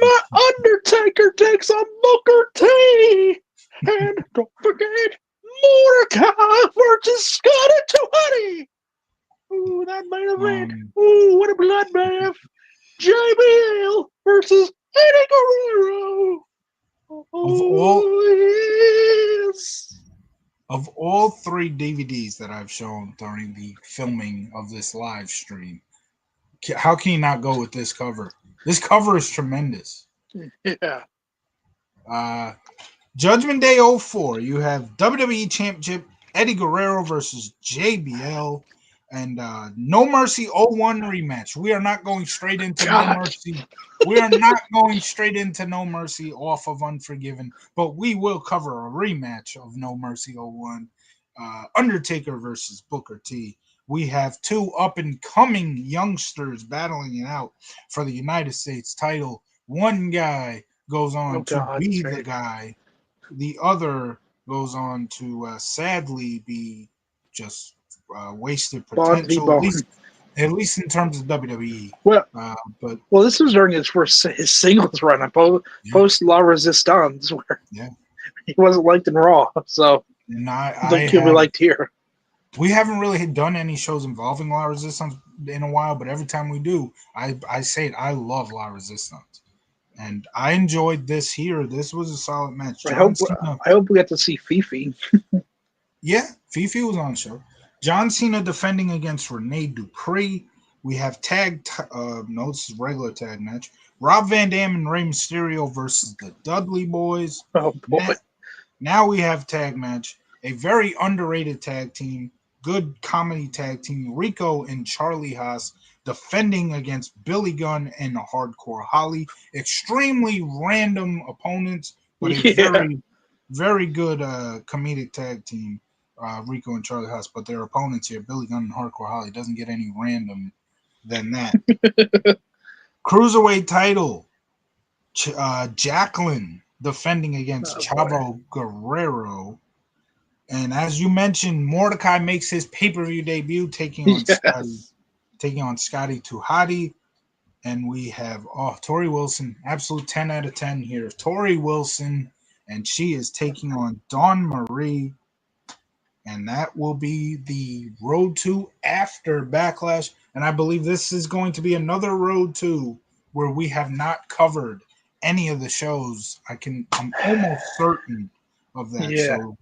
B: My Undertaker takes on Booker T. And don't forget Mordecai versus Scotty 2 Ooh, that main event.
A: Um,
B: Ooh, what a bloodbath. JBL versus Eddie Guerrero.
A: of all
B: Oh, yes.
A: of all three DVDs that I've shown during the filming of this live stream, how can you not go with this cover? This cover is tremendous.
B: Yeah.
A: Judgment Day '04. You have WWE Championship Eddie Guerrero versus JBL and No Mercy '01 rematch. We are not going straight into No
B: God.
A: Mercy. We are not going straight into No Mercy off of Unforgiven, but we will cover a rematch of No Mercy '01. Undertaker versus Booker T. We have two up and coming youngsters battling it out for the United States title. One guy goes
B: Oh,
A: on to
B: God.
A: be the guy. The other goes on to sadly be just wasted
B: Bond v.
A: potential,
B: Bond.
A: at least in terms of WWE.
B: Well,
A: But
B: well, this was during his singles run
A: yeah,
B: post La Resistance, where
A: yeah.
B: he wasn't liked in Raw. So
A: And
B: I think he'll be liked here.
A: we haven't really done any shows involving La Resistance in a while, but every time we do, I say it, I love La Resistance. And I enjoyed this here. This was a solid match. John Cena.
B: I hope we get to see Fifi.
A: Yeah, Fifi was on the show. John Cena defending against Rene Dupree. We have no, this is regular tag match. Rob Van Dam and Rey Mysterio versus the Dudley Boys.
B: Oh boy.
A: Now we have tag match. A very underrated tag team. Good comedy tag team. Rico and Charlie Haas defending against Billy Gunn and the Hardcore Holly. Extremely random opponents, but a
B: Yeah.
A: very good comedic tag team. Rico and Charlie Haas, but their opponents here, Billy Gunn and Hardcore Holly, doesn't get any random than that. Cruiserweight title, Jacqueline defending against Chavo Guerrero. And as you mentioned, Mordecai makes his pay-per-view debut, taking on
B: Yes.
A: Scotty Tuhati. And we have Tori Wilson, absolute 10 out of 10 here. Tori Wilson, and she is taking on Dawn Marie. And that will be the road to after Backlash. And I believe this is going to be another road to where we have not covered any of the shows. I'm almost certain of that.
B: Yeah.
A: So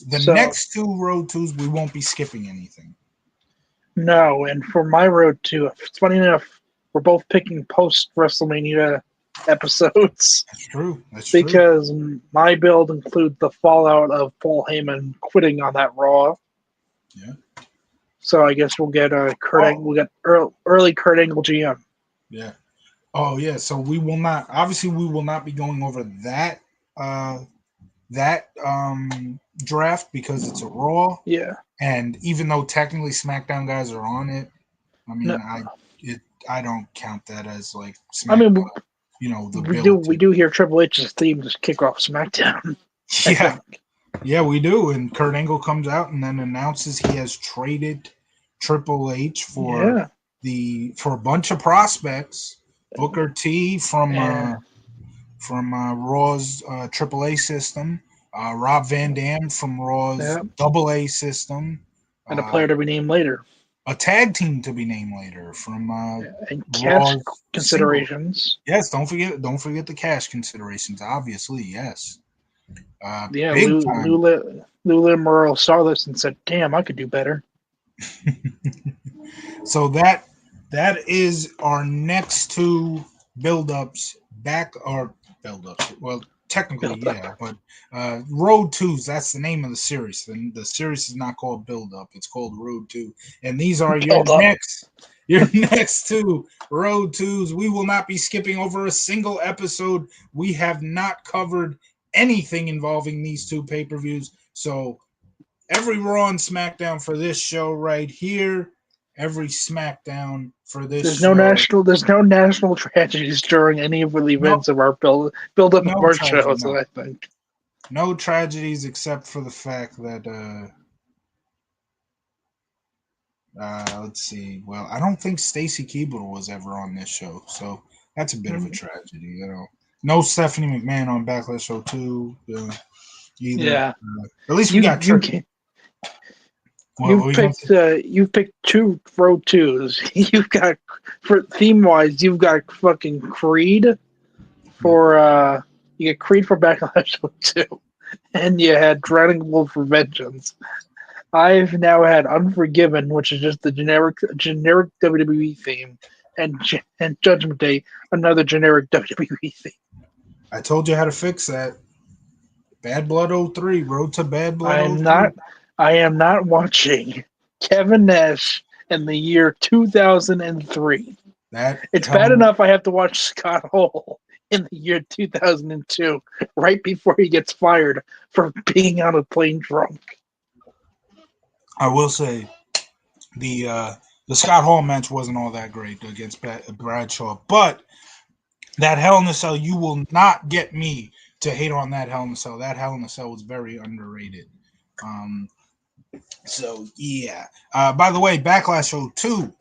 A: the next two road twos, we won't be skipping anything.
B: No, and for my road to, it's funny enough, we're both picking post WrestleMania episodes.
A: That's true.
B: Because my build includes the fallout of Paul Heyman quitting on that Raw.
A: Yeah.
B: So I guess we'll get we'll get early Kurt Angle GM.
A: Yeah. Oh yeah. So we will not be going over that draft because it's a Raw.
B: Yeah.
A: And even though technically SmackDown guys are on it, I mean,
B: No.
A: I don't count that as like
B: SmackDown. I mean,
A: the
B: We
A: build.
B: do hear Triple H's theme to kick off SmackDown. I
A: Yeah,
B: think.
A: yeah, we do. And Kurt Angle comes out and then announces he has traded Triple H
B: Yeah.
A: for a bunch of prospects. Booker T
B: Yeah.
A: from Raw's AAA system, Rob Van Dam from Raw's
B: Yeah.
A: AA system,
B: And a
A: uh,
B: player to be named later.
A: a tag team to be named later from
B: And cash
A: Raw's single.
B: considerations.
A: Yes, don't forget the cash considerations. Obviously, yes,
B: Yeah,
A: big time.
B: Lula Morrell saw this and said, "Damn, I could do better."
A: So that is our next two build-ups back or build-ups. Well, technically,
B: Build up.
A: yeah, but Road 2s, that's the name of the series. And the series is not called Build-Up, it's called Road 2. And these are
B: Build up.
A: your next two Road 2s. We will not be skipping over a single episode. We have not covered anything involving these two pay-per-views. So every Raw and SmackDown for this show right here, every SmackDown for this show.
B: There's no national tragedies during any of the
A: No,
B: events of our build up of
A: no
B: our
A: tragedy.
B: shows.
A: No,
B: I think.
A: no tragedies except for the fact that let's see. Well, I don't think Stacy Keibler was ever on this show, so that's a bit of a tragedy. No Stephanie McMahon on Backlash Show 2 either.
B: Yeah,
A: At least we
B: you
A: got
B: you
A: Triple. What were you gonna say?
B: you've picked two Road Twos. You've got for theme wise, you've got fucking Creed for you get Creed for Backlash 2, and you had Drowning Wolf for Vengeance. I've now had Unforgiven, which is just the generic WWE theme, and Judgment Day, another generic WWE theme.
A: I told you how to fix that. Bad Blood 03, Road to Bad Blood
B: I am
A: 03.
B: not I am not watching Kevin Nash in the year 2003.
A: That
B: It's bad enough I have to watch Scott Hall in the year 2002, right before he gets fired for being on a plane drunk.
A: I will say the Scott Hall match wasn't all that great against Bradshaw, but that Hell in a Cell, you will not get me to hate on that Hell in a Cell. That Hell in a Cell was very underrated. So yeah. By the way, Backlash Show 2,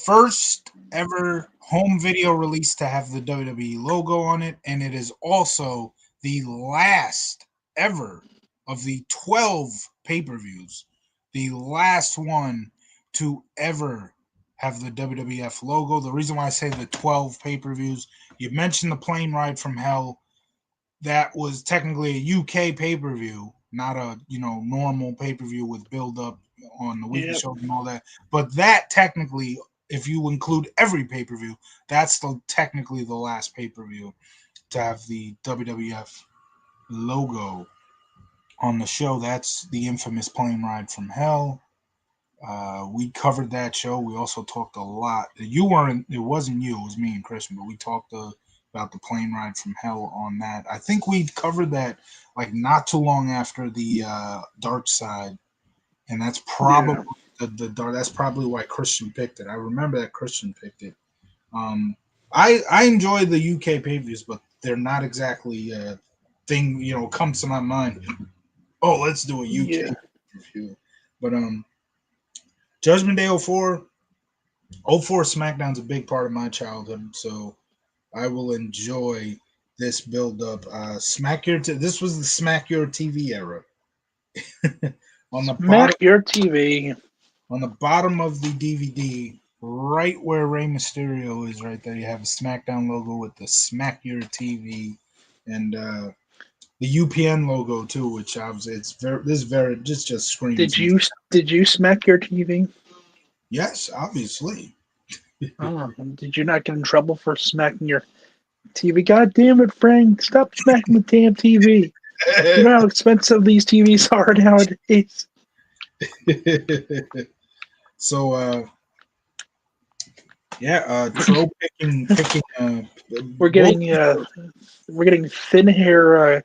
A: first ever home video release to have the WWE logo on it, and it is also the last ever of the 12 pay-per-views, the last one to ever have the WWF logo. The reason why I say the 12 pay-per-views, you mentioned the plane ride from hell. That was technically a UK pay-per-view, not a normal pay-per-view with build-up on the weekly
B: Yep.
A: shows and all that. But that technically, if you include every pay-per-view, that's technically the last pay-per-view to have the WWF logo on the show. That's the infamous plane ride from hell. We covered that show. We also talked a lot. You weren't. It wasn't you. It was me and Christian. But we talked about the plane ride from hell on that. I think we covered that like not too long after the Dark Side, and that's probably that's probably why Christian picked it. I remember that Christian picked it. I enjoy the UK pay-per-views, but they're not exactly a thing comes to my mind. Oh, let's do a UK review. But Judgment Day 04 SmackDown's a big part of my childhood, so I will enjoy this build up. This was the Smack Your TV era.
B: Your TV.
A: On the bottom of the DVD, right where Rey Mysterio is, right there, you have a SmackDown logo with the Smack Your TV and the UPN logo too, which obviously just screams.
B: Did you smack your TV?
A: Yes, obviously.
B: Did you not get in trouble for smacking your TV? God damn it, Frank! Stop smacking the damn TV. You know how expensive these TVs are nowadays.
A: So, Tro picking.
B: We're getting thin hair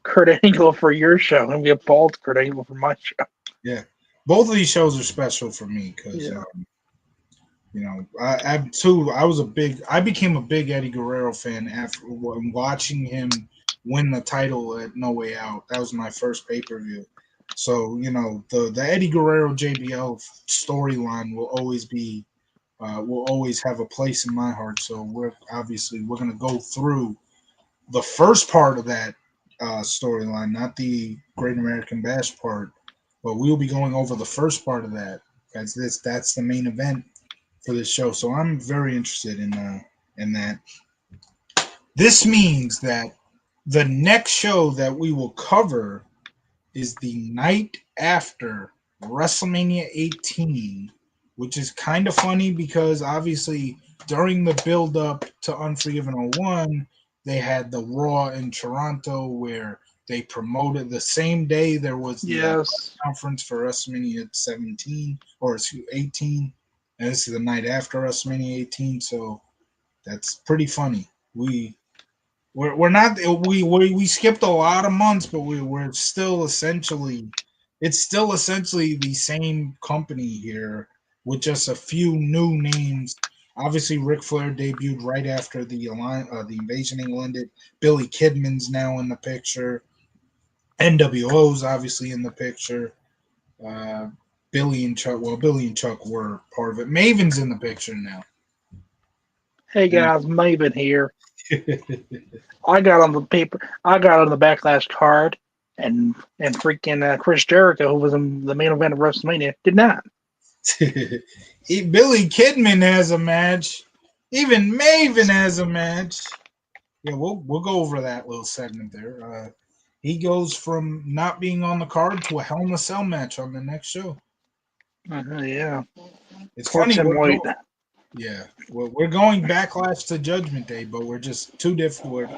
B: Kurt Angle for your show, and we have bald Kurt Angle for my show.
A: Yeah, both of these shows are special for me because I became a big Eddie Guerrero fan after watching him win the title at No Way Out. That was my first pay per view. So the Eddie Guerrero JBL storyline will always have a place in my heart. So we're gonna go through the first part of that storyline, not the Great American Bash part, but we'll be going over the first part of that. That's the main event for this show. So I'm very interested in that. This means that the next show that we will cover is the night after WrestleMania 18, which is kind of funny because obviously during the build up to Unforgiven 01, they had the Raw in Toronto where they promoted the same day there was the
B: Yes.
A: conference for WrestleMania 17 or 18, and this is the night after WrestleMania 18, so that's pretty funny. We're not we skipped a lot of months, but we're still essentially it's still essentially the same company here with just a few new names. Obviously, Ric Flair debuted right after the Invasion England. Billy Kidman's now in the picture. NWO's obviously in the picture. Uh, Billy and Chuck were part of it. Maven's in the picture now.
B: Hey guys, Maven here. I got on the paper. I got on the backlash card, and freaking Chris Jericho, who was in the main event of WrestleMania, did not.
A: Billy Kidman has a match. Even Maven has a match. Yeah, we'll go over that little segment there. He goes from not being on the card to a Hell in a Cell match on the next show.
B: Yeah.
A: It's
B: Poor
A: funny.
B: Tim White.
A: We're going Backlash to Judgment Day, but we're just two different. We're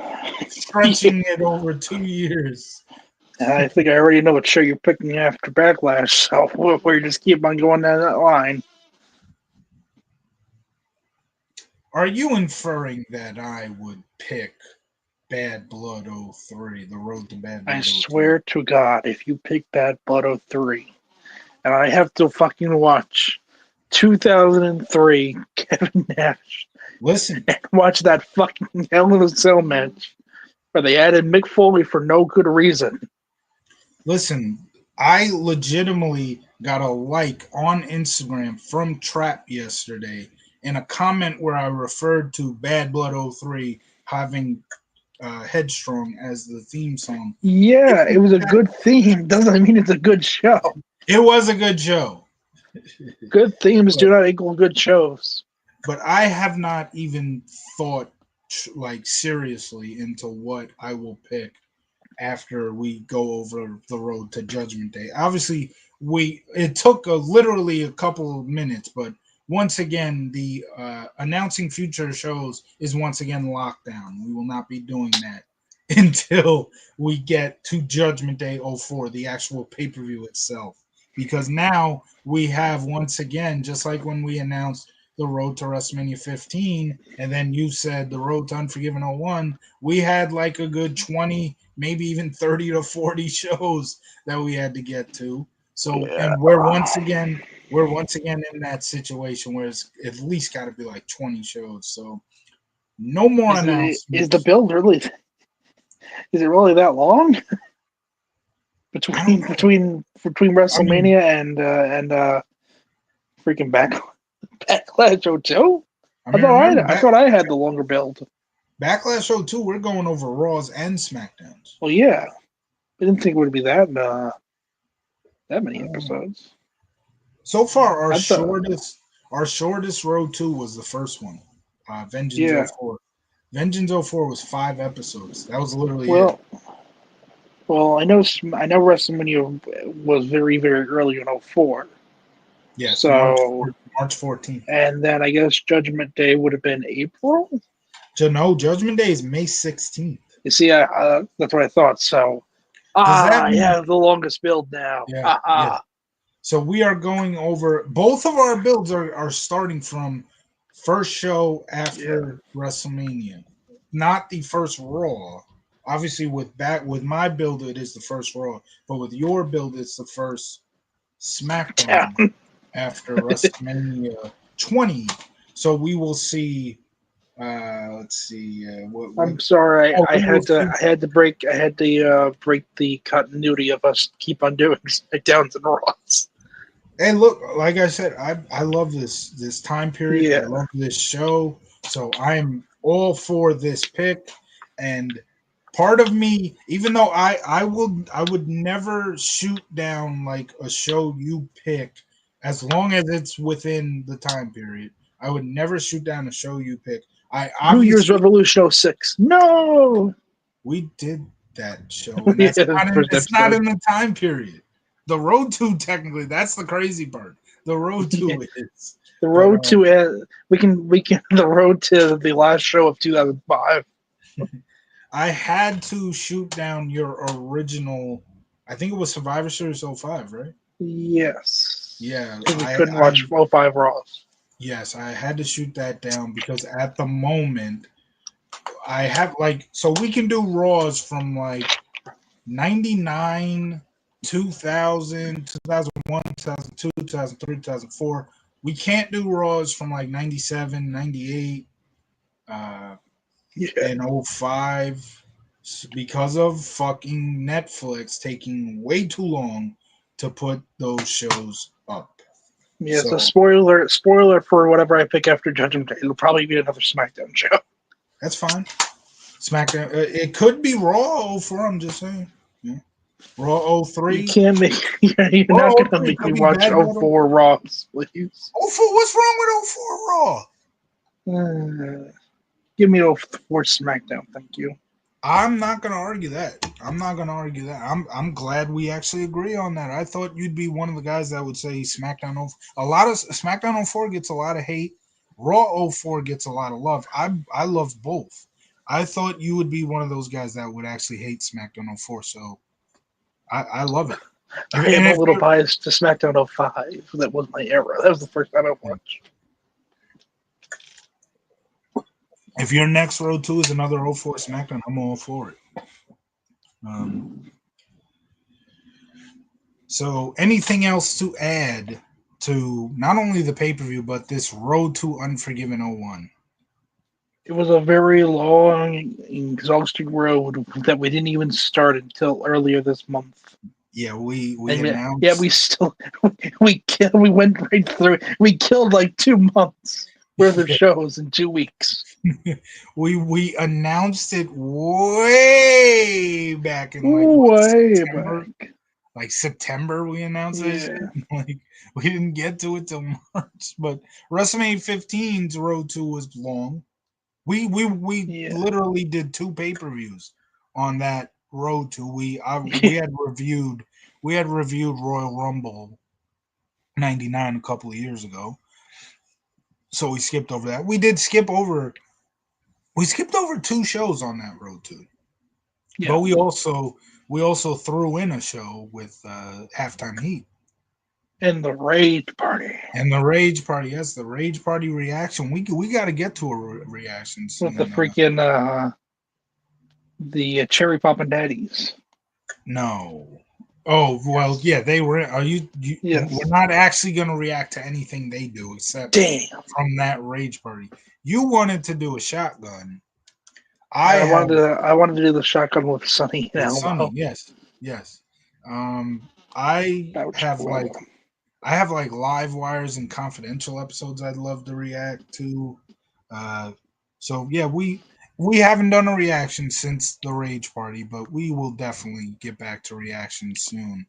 A: stretching it over 2 years.
B: I think I already know what show you're picking after Backlash, so we're just keep on going down that line.
A: Are you inferring that I would pick Bad Blood 03, the road to Bad Blood
B: I
A: 03?
B: swear to God, if you pick Bad Blood 03, and I have to fucking watch 2003 Kevin Nash
A: Listen,
B: and watch that fucking Hell in a Cell match where they added Mick Foley for no good reason.
A: listen, I legitimately got a like on Instagram from Trap yesterday in a comment where I referred to Bad Blood 03 having Headstrong as the theme song.
B: Yeah, it was a good theme. Doesn't mean it's a good show.
A: It was a good show.
B: Good themes do not equal good shows.
A: But I have not even thought like seriously into what I will pick after we go over the road to Judgment Day. Obviously, it took literally a couple of minutes, but once again, the announcing future shows is once again locked down. We will not be doing that until we get to Judgment Day 04, the actual pay-per-view itself. Because now we have once again, just like when we announced the road to WrestleMania 15, and then you said the road to Unforgiven 01, we had like a good 20, maybe even 30 to 40 shows that we had to get to. So,
B: Yeah.
A: and we're once again in that situation where it's at least got to be like 20 shows. So, no more announcements.
B: Is the build really? Is it really that long? between WrestleMania and freaking Backlash 02? I thought I had the longer build.
A: Backlash 02, we're going over Raws and SmackDowns.
B: Well, yeah, I didn't think it would be that many episodes.
A: So far, our shortest road to was the first one, Vengeance 04. Vengeance 04 was 5 episodes. That was literally it.
B: Well, I know WrestleMania was very, very early in 04.
A: Yes,
B: so
A: March 14th.
B: And then I guess Judgment Day would have been April?
A: No, Judgment Day is May 16th.
B: You see, that's what I thought. So, the longest build now.
A: Yeah, yeah. So we are going over, both of our builds are starting from first show after WrestleMania, not the first Raw. Obviously, with my build, it is the first Raw, but with your build, it's the first SmackDown after WrestleMania 20. So we will see. Let's see.
B: I'm sorry,
A: Oh,
B: I
A: we will
B: had to
A: see.
B: break break the continuity of us keep on doing SmackDowns and Raws.
A: And look, like I said, I love this time period. I
B: Yeah,
A: love this show. So I'm all for this pick. And part of me, even though I would never shoot down like a show you pick as long as it's within the time period. I would never shoot down a show you pick. I
B: New Year's
A: obviously
B: Revolution '06. No,
A: we did that show, and
B: yeah, the first
A: it's not
B: episode.
A: in the time period. The road to technically, that's the crazy part. The road
B: Yeah.
A: to is,
B: The
A: but
B: road to we can the road to the last show of 2005.
A: I had to shoot down your original. I think it was Survivor Series '05, right?
B: Yes,
A: Yeah,
B: because we couldn't
A: I
B: watch '05 Raws.
A: yes, I had to shoot that down because at the moment I have like so we can do Raws from like 99, 2000, 2001, 2002, 2003, 2004. We can't do Raws from like 97, 98,
B: Yeah,
A: and '05 because of fucking Netflix taking way too long to put those shows up.
B: yeah. So
A: So
B: spoiler for whatever I pick after Judgment Day. It'll probably be another SmackDown show.
A: that's fine. SmackDown. It could be Raw '04. I'm just saying. Yeah. Raw
B: You
A: '03.
B: can't make. You're
A: Raw
B: not gonna
A: '03
B: make me
A: could be
B: watch
A: Bad Blood
B: '04 Raws, please.
A: '04. What's wrong with '04 Raw?
B: Give me '04 SmackDown, thank you.
A: I'm not gonna argue that. I'm not gonna argue that. I'm glad we actually agree on that. I thought you'd be one of the guys that would say SmackDown 04. A lot of SmackDown '04 gets a lot of hate. Raw '04 gets a lot of love. I love both. I thought you would be one of those guys that would actually hate SmackDown '04. So I love it.
B: I
A: And
B: am a
A: if
B: little biased to SmackDown '05. That was my era. That was the first time I watched.
A: if your next road to is another '04 SmackDown, I'm all for it. Um, So, anything else to add to not only the pay per view, but this Road to Unforgiven '01?
B: It was a very long, exhausting road that we didn't even start until earlier this month.
A: Yeah, we
B: And yeah, we
A: announced
B: still we went right through. We killed like 2 months worth of shows in 2 weeks.
A: we announced it way back in like what
B: Way
A: September,
B: back.
A: like September we announced this.
B: Yeah,
A: Like we didn't get to it till March, but WrestleMania 15's Road to was long. We
B: yeah.
A: literally did two pay per views on that road to. We had reviewed Royal Rumble '99 a couple of years ago, so we skipped over that. We skipped over two shows on that road to,
B: Yeah.
A: but we also threw in a show with Halftime Heat
B: And the Rage Party
A: and the Rage Party. Yes, the Rage Party reaction. We got to get to a reaction
B: with the
A: soon.
B: freaking the Cherry Poppin' Daddies.
A: No. Oh well, yeah, they were.
B: Yes.
A: We're not actually going to react to anything they do except
B: Damn.
A: from that rage party. You wanted to do a shotgun. I
B: I
A: have
B: wanted to do the shotgun with Sonny and
A: with Sunny.
B: Elmo.
A: Yes, yes. I
B: Ouch.
A: have
B: Well,
A: like live wires and confidential episodes I'd love to react to. Uh, so yeah, we haven't done a reaction since the rage party, but we will definitely get back to reactions soon.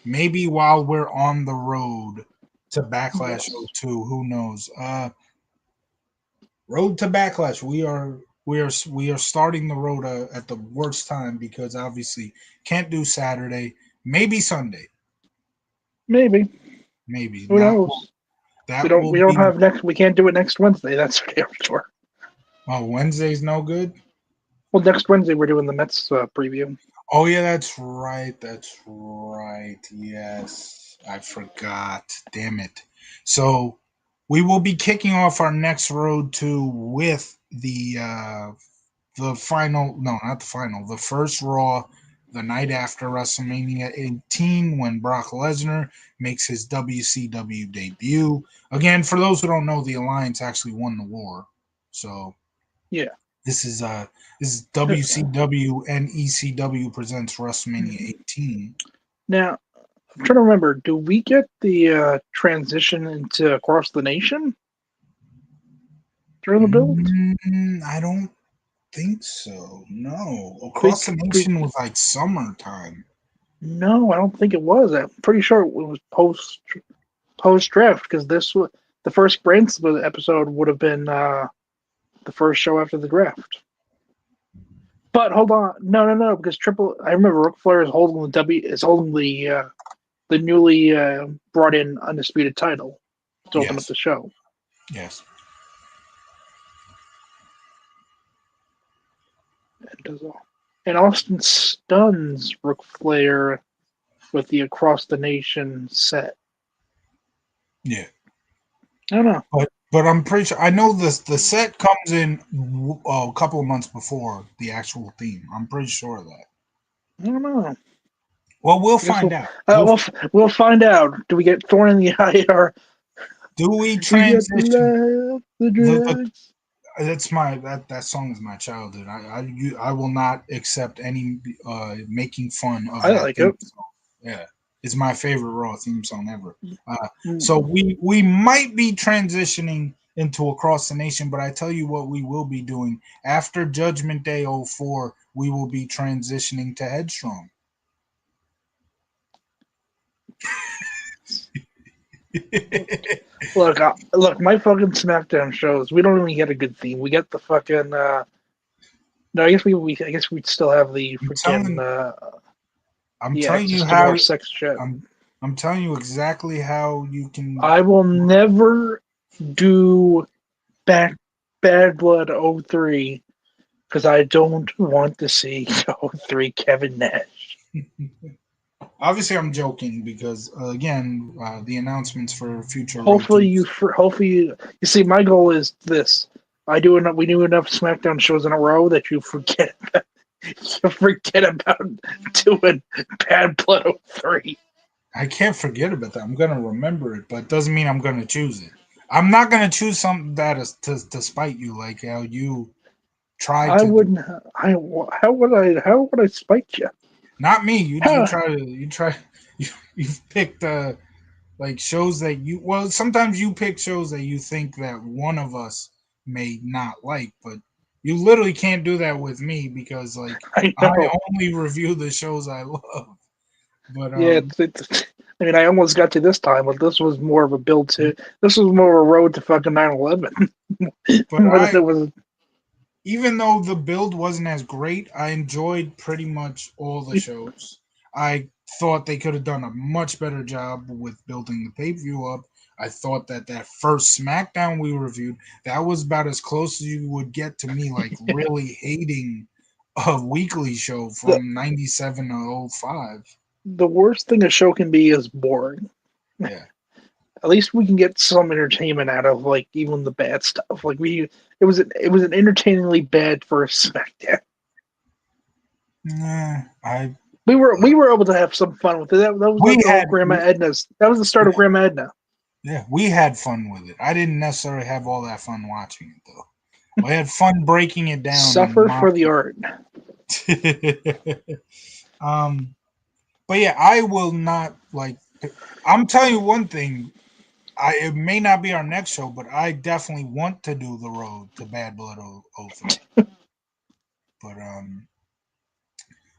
A: Maybe while we're on the road to Backlash
B: yes.
A: '02, who knows? Road to Backlash. We are starting the road at the worst time because obviously can't do Saturday. Maybe Sunday.
B: Maybe.
A: Maybe
B: Who
A: not.
B: knows? We
A: That
B: don't.
A: will
B: We don't
A: be.
B: have next. We can't do it next Wednesday. That's for damn sure.
A: Oh, Wednesday's no good.
B: Well, next Wednesday we're doing the Mets preview.
A: Oh yeah, that's right. That's right. Yes, I forgot. Damn it. So we will be kicking off our next road to with the final. No, not the final. The first Raw the night after WrestleMania 18 when Brock Lesnar makes his WCW debut. Again, for those who don't know, the Alliance actually won the war. So
B: Yeah.
A: this is WCW and ECW presents WrestleMania 18.
B: Now, I'm trying to remember, do we get the transition into Across the Nation during the build?
A: I don't think so. No.
B: Big,
A: Across the
B: big,
A: Nation was like summertime.
B: no, I don't think it was. I'm pretty sure it was post draft because this was the first Brain Split episode would have been the first show after the draft. But hold on, no, because I remember Ric Flair is holding the newly brought in undisputed title to open up
A: Yes.
B: the show.
A: Yes.
B: And Austin stuns Ric Flair with the Across the Nation set.
A: Yeah.
B: I don't know.
A: But I'm pretty sure I know this. The set comes in a couple of months before the actual theme. I'm pretty sure of that.
B: I don't know.
A: Well, we'll find out.
B: We'll find out. Do we get Thorn in the Eye or
A: Do we
B: we get
A: transition?
B: the drugs?
A: That's that song is my childhood. I will not accept any making fun of
B: I
A: that
B: like
A: theme
B: it.
A: song. Yeah, it's my favorite Raw theme song ever.
B: Mm.
A: So we might be transitioning into Across the Nation, but I tell you what, we will be doing after Judgment Day 04. We will be transitioning to Headstrong.
B: Look, my fucking SmackDown shows. We don't even get a good theme. We get the fucking. No, I guess I guess we'd still have the freaking.
A: I'm
B: the
A: telling you
B: Access to
A: how
B: More Sex Chat.
A: I'm telling you exactly how you can.
B: I will never do Bad Blood 03 because I don't want to see 03 Kevin Nash.
A: Obviously, I'm joking because again, the announcements for future.
B: Hopefully, you see. My goal is this: we do enough SmackDown shows in a row that you forget about doing Bad Blood 03.
A: I can't forget about that. I'm gonna remember it, but it doesn't mean I'm gonna choose it. I'm not gonna choose something that is to spite you, like how you tried
B: I
A: to.
B: wouldn't. How would I spike you?
A: Not me. You
B: Huh.
A: try. You picked like shows that you. Well, sometimes you pick shows that you think that one of us may not like, but you literally can't do that with me because like
B: I
A: I
B: know.
A: only review the shows I love. But
B: Yeah, I mean, I almost got to this time, but this was more of a build to. This was more of a road to fucking 9/11.
A: but
B: More than it was.
A: even though the build wasn't as great, I enjoyed pretty much all the shows. I thought they could have done a much better job with building the pay-per-view up. I thought that first SmackDown we reviewed, that was about as close as you would get to me like really hating a weekly show
B: The,
A: from 97 to 05.
B: the worst thing a show can be is boring.
A: Yeah.
B: At least we can get some entertainment out of like even the bad stuff. Like it was an entertainingly bad first SmackDown.
A: I
B: We were able to have some fun with it. That was
A: we
B: like the whole
A: had
B: Grandma Edna's. That was the start of Grandma Edna.
A: Yeah, we had fun with it. I didn't necessarily have all that fun watching it though. We had fun breaking it down and
B: Suffer for the art.
A: But yeah, I will not like. I'm telling you one thing. It may not be our next show, but I definitely want to do the road to Bad Blood 03. But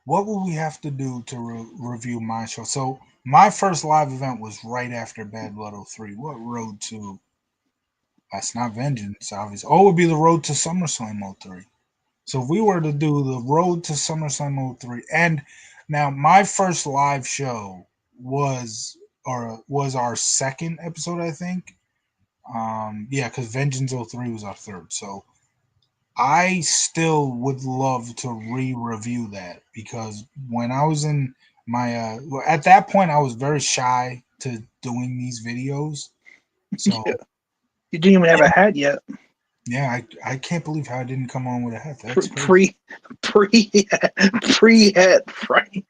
A: what will we have to do to review my show? So my first live event was right after Bad Blood 03. What road to? That's not Vengeance, obviously. Oh, it would be the road to SummerSlam 03. So if we were to do the road to SummerSlam 03, and now my first live show was our second episode, I think. Yeah, because Vengeance 03 was our third. So I still would love to re-review that because when I was in my at that point I was very shy to doing these videos. So
B: Yeah. You didn't even have a hat yet.
A: Yeah, I can't believe how I didn't come on with a hat. That's
B: Pre pre pre hat Frank.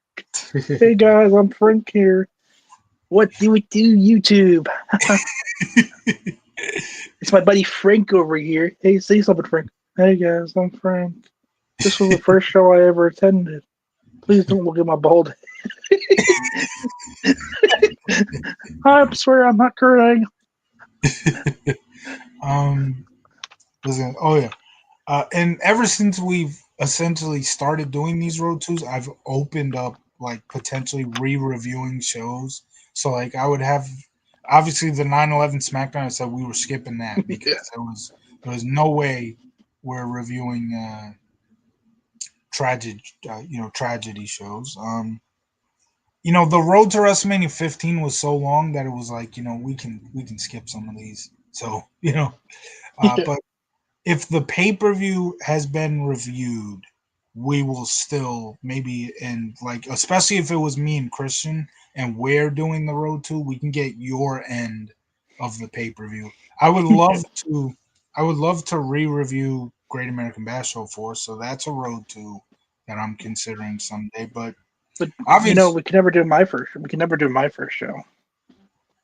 A: crazy.
B: Hey guys, I'm Frank here. What do we do, YouTube? It's my buddy Frank over here. Hey, say something, Frank. Hey guys, I'm Frank. This was the first show I ever attended. Please don't look at my bald head. I swear I'm not curling.
A: um, listen. Oh yeah. And ever since we've essentially started doing these road twos, I've opened up like potentially re-reviewing shows. So like I would have obviously the 9/11 SmackDown. I said we were skipping that
B: Yeah.
A: because there was no way we're reviewing tragedy shows. The road to WrestleMania 15 was so long that it was like we can skip some of these. So
B: Yeah.
A: but if the pay per view has been reviewed, we will still maybe, and like especially if it was me and Christian and we're doing the road to, we can get your end of the pay per view. I would love to. I would love to re-review Great American Bash Show 4, so that's a road to that I'm considering someday. But
B: But
A: obviously,
B: we can never do my first. We can never do my first show.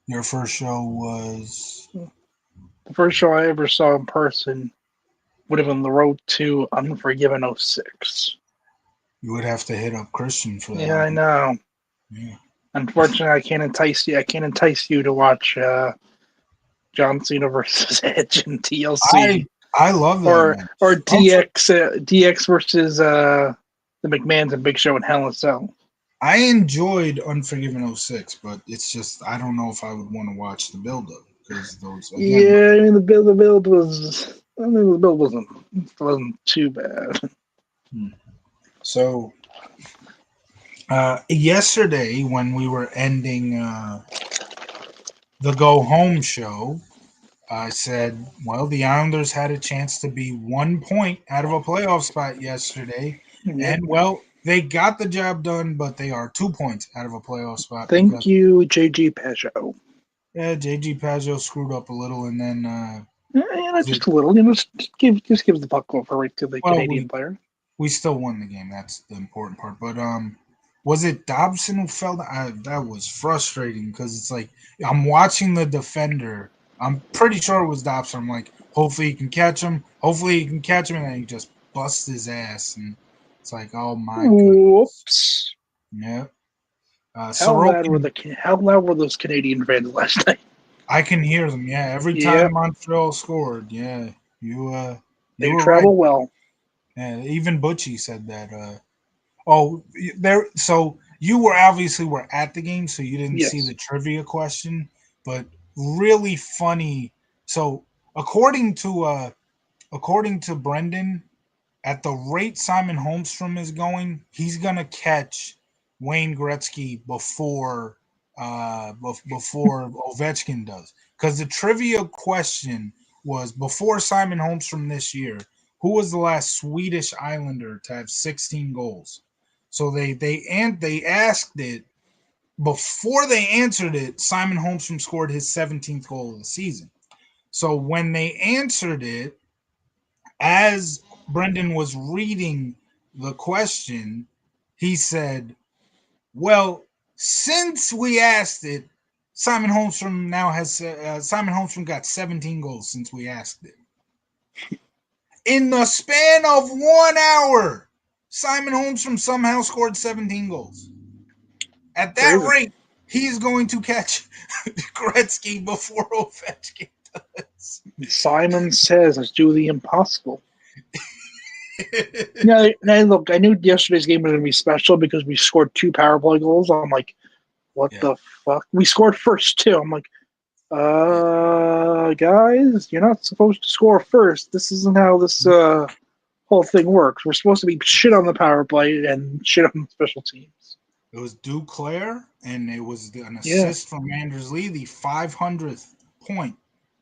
A: your first show was
B: The first show I ever saw in person would have been the road to Unforgiven '06.
A: you would have to hit up Christian for
B: Yeah,
A: that
B: I
A: one.
B: know.
A: Yeah.
B: Unfortunately, I can't entice you. I can't entice you to watch John Cena versus Edge in TLC,
A: I love that
B: or
A: match.
B: DX versus the McMahons and Big Show in Hell in a Cell.
A: I enjoyed Unforgiven '06, but it's just I don't know if I would want to watch the build up because those again.
B: Yeah, I mean the build was. I mean the build wasn't too bad.
A: Hmm. So yesterday when we were ending the go home show, I said, well, the Islanders had a chance to be 1 point out of a playoff spot yesterday,
B: Yep.
A: and well, they got the job done, but they are 2 points out of a playoff spot
B: Thank
A: because
B: you, JG Peugeot.
A: yeah, JG Pagio screwed up a little, and then was it?
B: Just a little. Just give the puck over right to the
A: Well,
B: Canadian player.
A: we still won the game. That's the important part. But was it Dobson who fell down? That was frustrating because it's like I'm watching the defender. I'm pretty sure it was Dobson. I'm like, hopefully he can catch him. Hopefully he can catch him, and then he just busts his ass, and it's like, oh my goodness.
B: Whoops!
A: Yeah.
B: How loud were
A: Sorokin,
B: those Canadian fans last night?
A: I can hear them. Yeah, every
B: Yeah,
A: time Montreal scored. Yeah, you
B: they
A: were right.
B: travel well.
A: Yeah, even Butchie said that. Oh, there. So you were at the game, so you didn't see
B: Yes.
A: the trivia question, but really funny. So according to Brendan, at the rate Simon Holmstrom is going, he's gonna catch Wayne Gretzky before Ovechkin does. Because the trivia question was before Simon Holmstrom this year, who was the last Swedish Islander to have 16 goals? So they asked it before they answered it. Simon Holmstrom scored his 17th goal of the season. So when they answered it, as Brendan was reading the question, he said, "Well, since we asked it, Simon Holmstrom got 17 goals since we asked it. In the span of 1 hour, Simon Holmstrom somehow scored 17 goals. At that
B: Crazy.
A: rate, he's going to catch Gretzky before Ovechkin does."
B: Simon says, "Let's do the impossible." Now, look, I knew yesterday's game was going to be special because we scored 2 power play goals. I'm like, what
A: Yeah,
B: the fuck? We scored first too. I'm like,
A: yeah.
B: guys, you're not supposed to score first. This isn't how this whole thing works. We're supposed to be shit on the power play and shit on the special teams.
A: It was Duclair, and it was an
B: Yeah.
A: assist from Anders Lee, the 500th point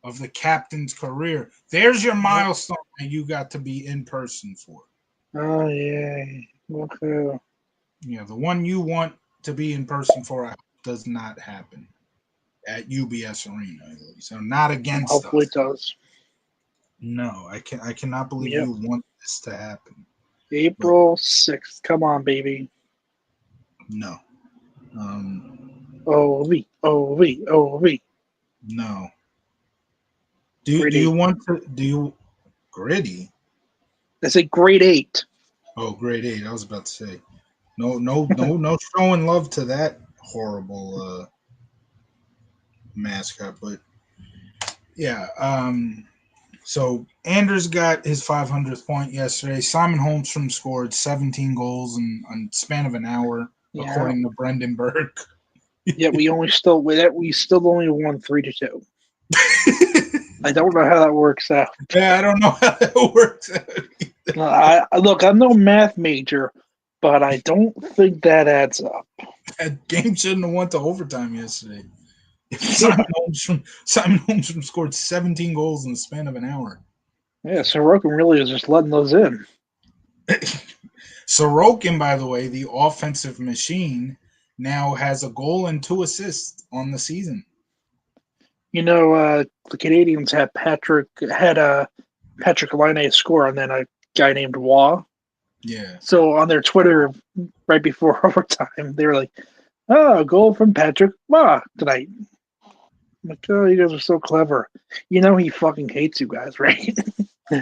A: of the captain's career. There's your
B: Yep.
A: milestone that you got to be in person for.
B: Oh yeah. Okay.
A: Yeah, the one you want to be in person for does not happen at UBS Arena, at least. So not against
B: Hopefully
A: us.
B: it does.
A: No, I cannot believe
B: Yep.
A: you want this to happen. But
B: April 6th. Come on, baby.
A: no. Um,
B: Oh, we. Oh, we. Oh, we.
A: no. Do you
B: Grade 8.
A: want to do you gritty?
B: I say grade 8.
A: Oh, grade 8. I was about to say. No showing love to that horrible mascot, but yeah. So Anders got his 500th point yesterday. Simon Holmstrom scored 17 goals in a span of an hour,
B: Yeah.
A: according to Brendan Burke.
B: Yet we still only won 3-2. I don't know how that works out.
A: Yeah, I don't know how that works out.
B: Look, I'm no math major, but I don't think that adds up.
A: That game shouldn't have went to overtime yesterday.
B: Yeah,
A: Simon Holmstrom scored 17 goals in the span of an hour.
B: yeah. Sorokin really is just letting those in.
A: Sorokin, by the way, the offensive machine, now has a goal and 2 assists on the season.
B: The Canadians had Patrick Laine score, and then a guy named Waugh.
A: Yeah.
B: So on their Twitter, right before overtime, they were like, "Oh, a goal from Patrick Waugh tonight." I'm like, oh, you guys are so clever. He fucking hates you guys, right?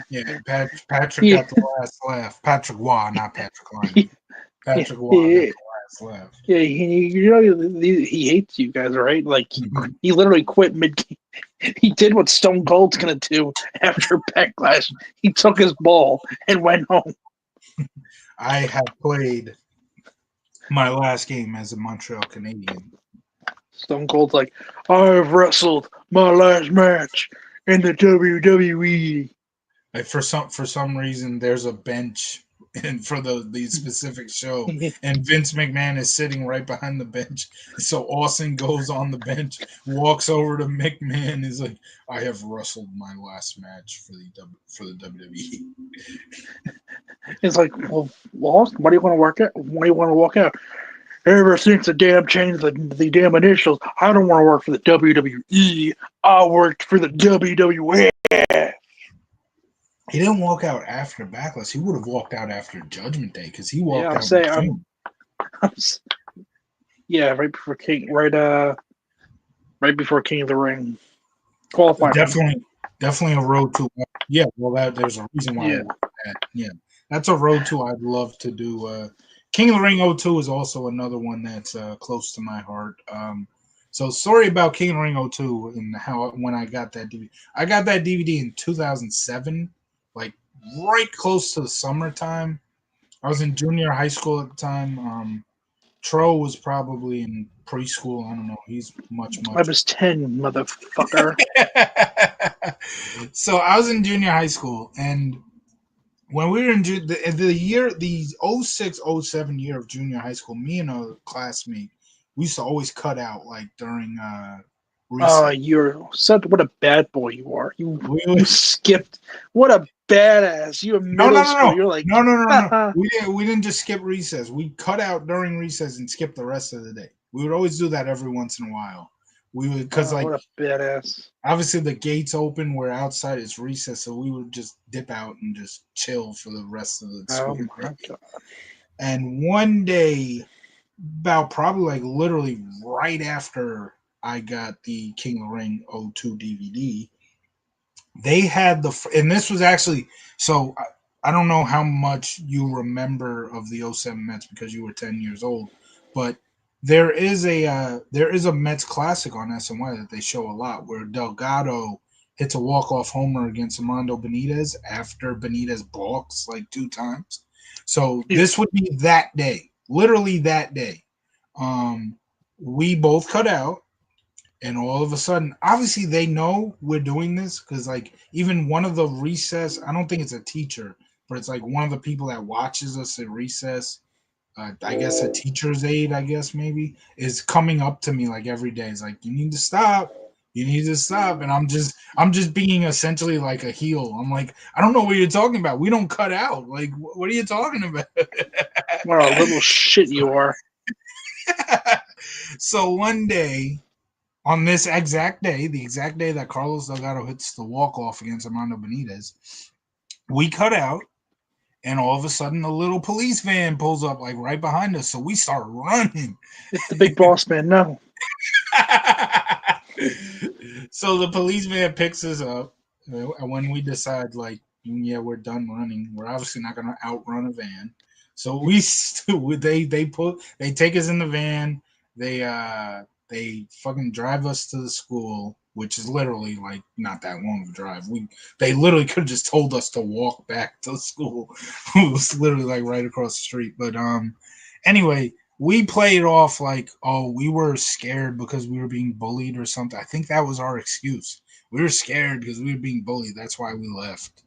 A: Yeah, Patrick
B: he,
A: got the last laugh. Patrick Waugh, not Patrick
B: he,
A: Line. Patrick Waugh got
B: he,
A: the last laugh.
B: yeah, he hates you guys, right? Like
A: Mhm.
B: he literally quit mid. He did what Stone Cold's gonna do after Backlash. He took his ball and went home.
A: I have played my last game as a Montreal Canadian.
B: Stone Cold's like, I've wrestled my last match in the WWE.
A: Like for some reason, there's a bench and for the specific show, and Vince McMahon is sitting right behind the bench. So Austin goes on the bench, walks over to McMahon, is like, "I have wrestled my last match for the WWE."
B: It's like, well, Lost, what do you want to work out? What do you want to walk out? Ever since the damn changed the damn initials, I don't want to work for the WWE. I worked for the WWE.
A: He didn't walk out after Backlash. He would have walked out after Judgment Day because he
B: Yeah,
A: walked
B: I'm
A: out in
B: saying,
A: June.
B: yeah, right before King, right before King of the Ring, qualified.
A: Definitely a road to. Yeah, well, there's a reason why.
B: Yeah,
A: Yeah, that's a road to. I'd love to do. King of the Ring 02 is also another one that's close to my heart. So sorry about King of the Ring 02 and how when I got that DVD. I got that DVD in 2007, like right close to the summertime. I was in junior high school at the time. Tro was probably in preschool. I don't know. He's much
B: I
A: much.
B: was 10, motherfucker.
A: So I was in junior high school, and when we were in the year, the 06-07 year of junior high school, me and a classmate, we used to always cut out like during recess.
B: You're such what a bad boy you are.
A: We
B: You
A: would,
B: skipped. What a badass. You in
A: no, no,
B: middle
A: no,
B: school.
A: no,
B: You're like,
A: no, no, no, no.
B: haha.
A: We didn't just skip recess. We cut out during recess and skip the rest of the day. We would always do that every once in a while. We would because like
B: What a badass.
A: obviously the gates open, we're outside, it's recess, so we would just dip out and just chill for the rest of the
B: Oh
A: school day.
B: my god.
A: And one day, about probably like literally right after I got the King of the Ring '02 DVD, they had and this was actually, so I don't know how much you remember of the '07 Mets because you were 10 years old, but there is a Mets classic on SNY that they show a lot where Delgado hits a walk-off homer against Armando Benitez after Benitez balks like 2 times. So this would be that day, literally that day. Um, we both cut out, and all of a sudden, obviously they know we're doing this because like even one of the recess, I don't think it's a teacher, but it's like one of the people that watches us at recess, I guess a teacher's aide, I guess maybe, is coming up to me like every day. It's like, you need to stop. You need to stop. And I'm just being essentially like a heel. I'm like, I don't know what you're talking about. We don't cut out. Like, what are you talking about?
B: What a little shit you are.
A: So one day on this exact day, the exact day that Carlos Delgado hits the walk-off against Armando Benitez, we cut out, and all of a sudden a little police van pulls up like right behind us, so we start running.
B: It's the big boss man. No.
A: So the police van picks us up, and when we decide, like, yeah, we're done running, we're obviously not going to outrun a van. So they take us in the van. They fucking drive us to the school, which is literally like not that long of a drive. They literally could have just told us to walk back to the school. It was literally like right across the street. But anyway, we played off like, oh, we were scared because we were being bullied or something. I think that was our excuse. We were scared because we were being bullied. That's why we left.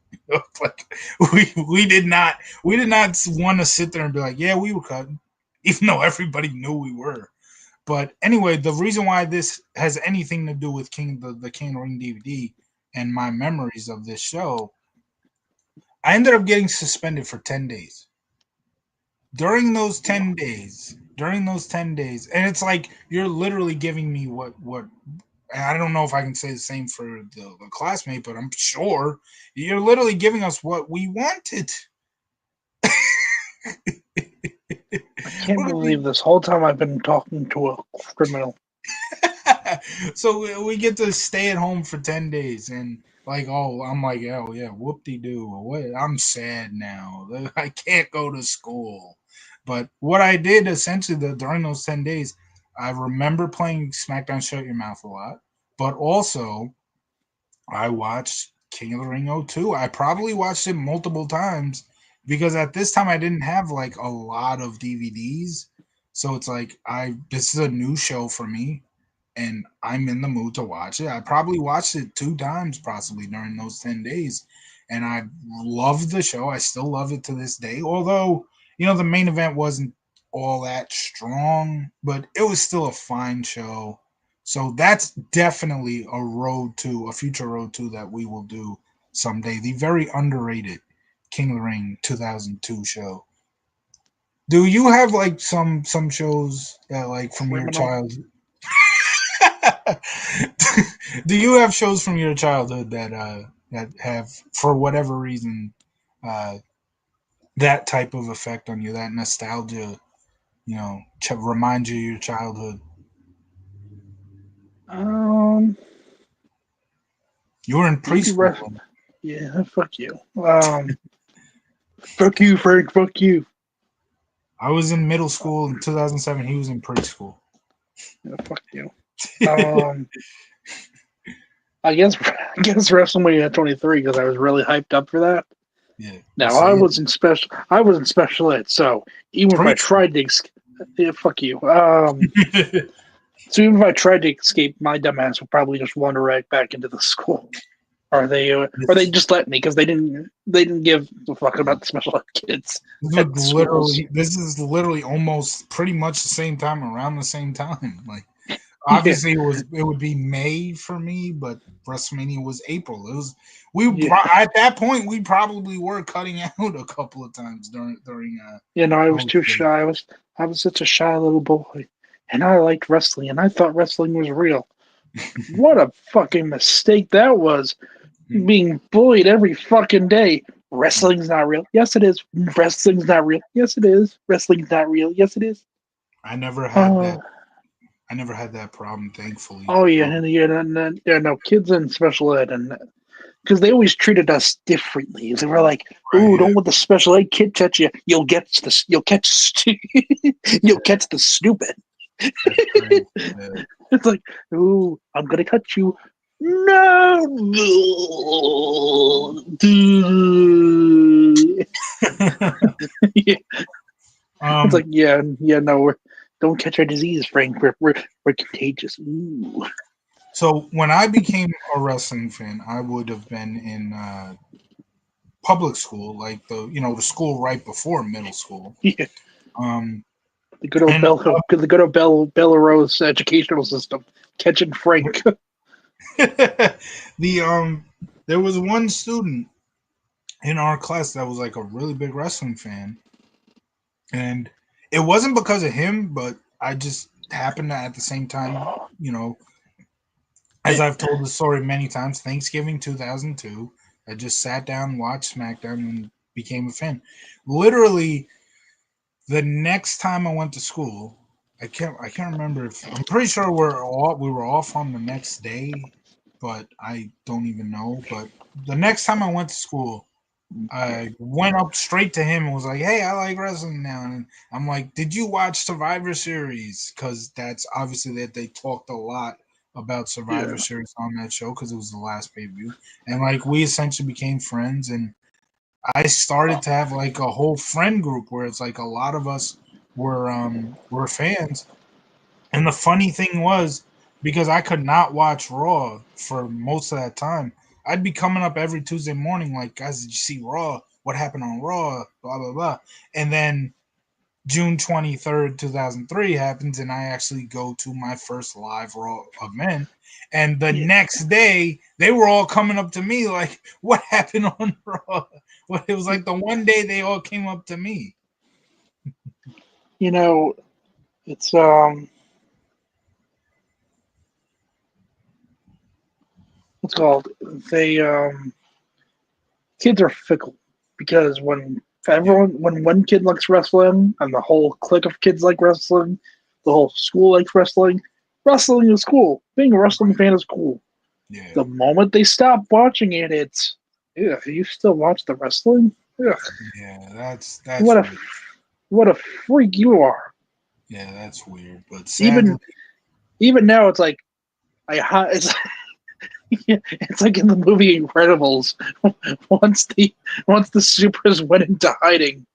A: Like we did not want to sit there and be like, yeah, we were cutting, even though everybody knew we were. But anyway, the reason why this has anything to do with the King of the Ring DVD and my memories of this show, I ended up getting suspended for 10 days. During those 10 days, and it's like you're literally giving me what and I don't know if I can say the same for the classmate, but I'm sure you're literally giving us what we wanted.
B: I can't believe this whole time I've been talking to a criminal.
A: So we get to stay at home for 10 days, and like, oh, I'm like, oh yeah, whoop-de-doo. What? I'm sad now. I can't go to school. But what I did essentially during those 10 days, I remember playing SmackDown Shut Your Mouth a lot, but also I watched King of the Ring 02. I probably watched it multiple times because at this time I didn't have like a lot of DVDs. So it's like this is a new show for me and I'm in the mood to watch it. I probably watched it 2 times possibly during those 10 days. And I loved the show. I still love it to this day. Although, the main event wasn't all that strong, but it was still a fine show. So that's definitely a future road to that we will do someday. The very underrated King of the Ring 2002 show. Do you have like some shows that like from your
B: Criminal.
A: childhood? Do you have shows from your childhood that have, for whatever reason, uh, that type of effect on you? That nostalgia, reminds you of your childhood.
B: Um,
A: You were in
B: maybe
A: preschool.
B: yeah, fuck you. Fuck you, Frank. Fuck you.
A: I was in middle school in 2007. He was in preschool.
B: Yeah, fuck you. Um, I guess WrestleMania 23 because I was really hyped up for that.
A: Yeah.
B: Now
A: So,
B: I
A: yeah.
B: was in special ed, so even if I tried to, yeah, fuck you. So even if I tried to escape, my dumbass would probably just wander right back into the school. Or they just let me because they didn't give a fuck about the special ed kids at schools.
A: This is literally almost pretty much the same time, around the same time. Like,
B: Yeah,
A: obviously it would be May for me, but WrestleMania was April. It was
B: yeah.
A: at that point we probably were cutting out a couple of times during
B: I was too
A: holidays.
B: shy. I was such a shy little boy, and I liked wrestling, and I thought wrestling was real. What a fucking mistake that was! Being bullied every fucking day. Wrestling's not real. Yes, it is. Wrestling's not real. Yes, it is. Wrestling's not real. Yes, it is.
A: I never had that.
B: Oh,
A: I never had that problem, thankfully.
B: oh yeah, and no kids in special ed, and because they always treated us differently. They were like,
A: Right,
B: "Ooh,
A: yeah.
B: don't let the special ed kid touch you. You'll you'll catch the stupid."
A: Right, yeah.
B: It's like, "Ooh, I'm gonna cut you." No. Yeah. It's like, yeah, no, don't catch our disease, Frank. We're contagious. Ooh.
A: So when I became a wrestling fan, I would have been in public school, like the school right before middle school.
B: Yeah.
A: Um,
B: The good old
A: and
B: Belarus educational system, catching Frank.
A: there was one student in our class that was like a really big wrestling fan, and it wasn't because of him, but I just happened to at the same time, as I've told the story many times, Thanksgiving 2002, I just sat down, watched SmackDown, and became a fan. Literally, the next time I went to school, I can't remember if I'm pretty sure we were off on the next day, but I don't even know. But the next time I went to school, I went up straight to him and was like, "Hey, I like wrestling now." And I'm like, "Did you watch Survivor Series?" Because that's obviously that they talked a lot about Survivor
B: Yeah.
A: Series on that show because it was the last pay per view, and like we essentially became friends. And I started to have like a whole friend group where it's like a lot of us were fans. And the funny thing was, because I could not watch Raw for most of that time, I'd be coming up every Tuesday morning like, guys, did you see Raw? What happened on Raw? Blah blah blah. And then June 23rd, 2003 happens, and I actually go to my first live Raw event. And the
B: Yeah.
A: next day, they were all coming up to me like, "What happened on Raw?" Well, it was like the one day they all came up to me.
B: You know, it's what's called they kids are fickle because
A: Yeah,
B: when one kid likes wrestling and the whole clique of kids like wrestling, the whole school likes wrestling. Wrestling is cool. Being a wrestling fan is cool.
A: yeah,
B: The moment they stop watching it, it's yeah. You still watch the wrestling? Ugh,
A: yeah.
B: what
A: That's
B: a
A: weird.
B: what a freak you are.
A: Yeah, that's weird. But sadly,
B: Even even now, it's like it's it's like in the movie Incredibles. Once the once the supers went into hiding,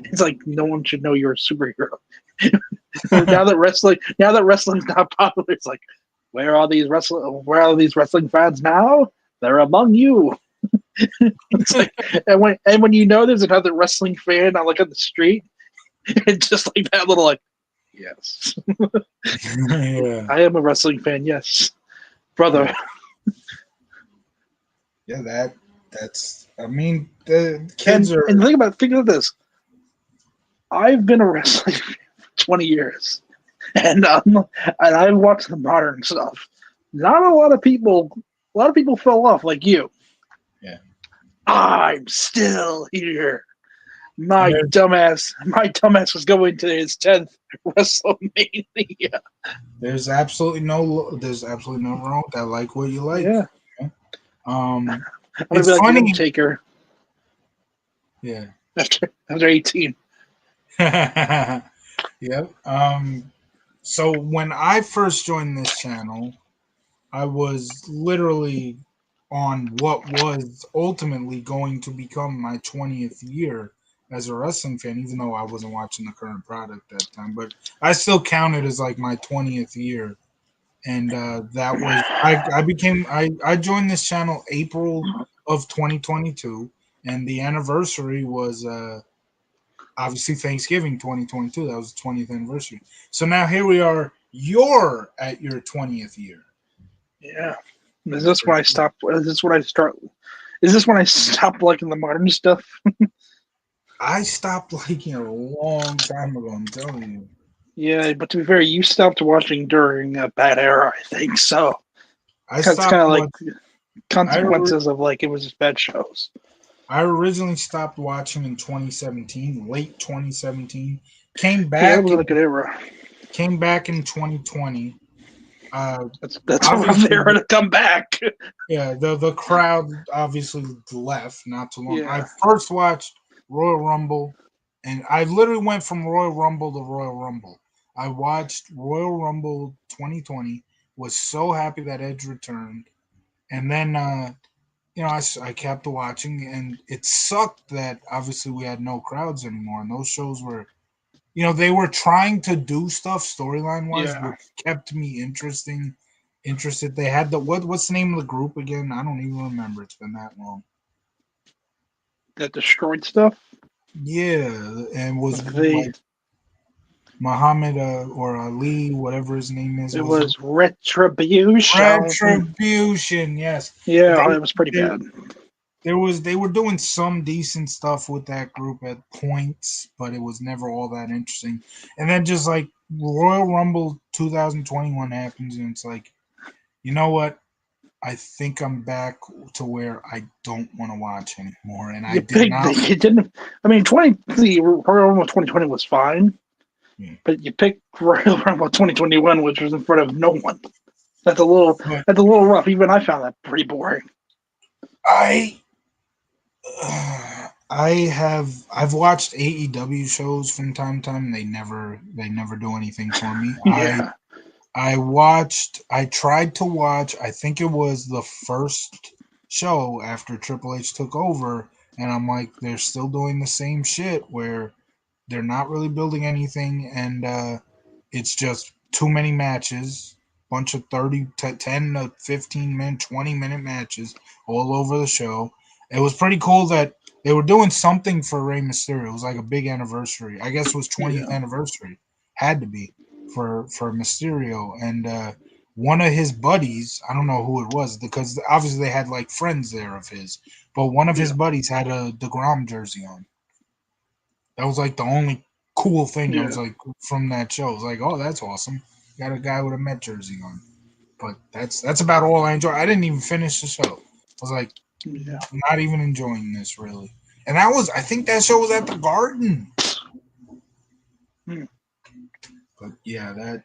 B: it's like no one should know you're a superhero. Now that wrestling's not popular, it's like where are these wrestling fans now? They're among you. It's like and when you know there's another wrestling fan on like on the street, it's just like that little like yes,
A: yeah,
B: I am a wrestling fan. Yes, brother.
A: yeah, yeah. That's. I mean, the kids
B: And
A: are.
B: think of this. I've been a wrestling fan for 20 years, and I've watched the modern stuff. Not a lot of people fell off like you.
A: Yeah,
B: I'm still here.
A: and there's
B: My dumbass was going to his 10th WrestleMania.
A: there's absolutely no wrong with that. Like what you like.
B: Yeah,
A: You know?
B: I'm gonna be
A: It's
B: like the
A: funny.
B: Undertaker
A: Yeah.
B: after 18.
A: Yep. So when I first joined this channel, I was literally on what was ultimately going to become my 20th year as a wrestling fan, even though I wasn't watching the current product at that time. But I still count it as like my 20th year. And that was I joined this channel April of 2022, and the anniversary was obviously Thanksgiving 2022. That was the 20th anniversary. So now here we are. You're at your 20th year.
B: Yeah. Is
A: That's
B: this when
A: pretty
B: I
A: cool.
B: stop? Is this when I start? Is this when I stop liking the modern stuff?
A: I stopped liking it a long time ago. I'm telling you.
B: Yeah, but to be fair, you stopped watching during a bad era, I think. So
A: I
B: it's kind
A: stopped
B: of like
A: what I
B: consequences of like it was just bad shows.
A: I originally stopped watching in 2017, late 2017. Came
B: Yeah, that
A: back
B: was
A: in
B: a good era.
A: 2020. Uh,
B: That's a rough
A: obviously,
B: era to come back.
A: yeah, the crowd obviously left not too long. I
B: Yeah,
A: first watched Royal Rumble, and I literally went from Royal Rumble to Royal Rumble. I watched Royal Rumble 2020. Was so happy that Edge returned, and then I kept watching, and it sucked that obviously we had no crowds anymore, and those shows were, they were trying to do stuff storyline wise,
B: yeah.
A: which kept me interested. They had what's the name of the group again? I don't even remember. It's been that long.
B: That destroyed stuff.
A: Yeah, and was
B: They
A: like Muhammad or Ali, whatever his name is,
B: it
A: was
B: was retribution.
A: Retribution. Yes,
B: Yeah,
A: they
B: it was pretty
A: they
B: bad.
A: they were doing some decent stuff with that group at points, but it was never all that interesting. And then just like Royal Rumble 2021 happens, and it's like You know what? I think I'm back to where I don't want to watch anymore, and I
B: You
A: did
B: picked.
A: not.
B: You didn't. I mean, the Royal Rumble 2020 was fine,
A: Yeah.
B: but you picked Royal Rumble 2021, which was in front of no one. That's a little.
A: But
B: That's a little rough. Even I found that pretty boring.
A: I I've watched AEW shows from time to time. They never do anything for me.
B: Yeah.
A: I tried to watch, I think it was the first show after Triple H took over, and I'm like, they're still doing the same shit where they're not really building anything, and it's just too many matches, bunch of 30 to 10 to 15 minute, 20-minute matches all over the show. It was pretty cool that they were doing something for Rey Mysterio. It was like a big anniversary. I guess it was 20th
B: Yeah.
A: anniversary. Had to be for Mysterio, and one of his buddies, I don't know who it was because obviously they had like friends there of his, but one of his
B: Yeah.
A: buddies had a DeGrom jersey on. That was like the only cool thing that was
B: Yeah.
A: like from that show. It was like, oh, that's awesome. Got a guy with a Met jersey on. But that's about all I enjoy. I didn't even finish the show. I was like,
B: Yeah.
A: not even enjoying this really. And I think that show was at the Garden.
B: Hmm.
A: But yeah,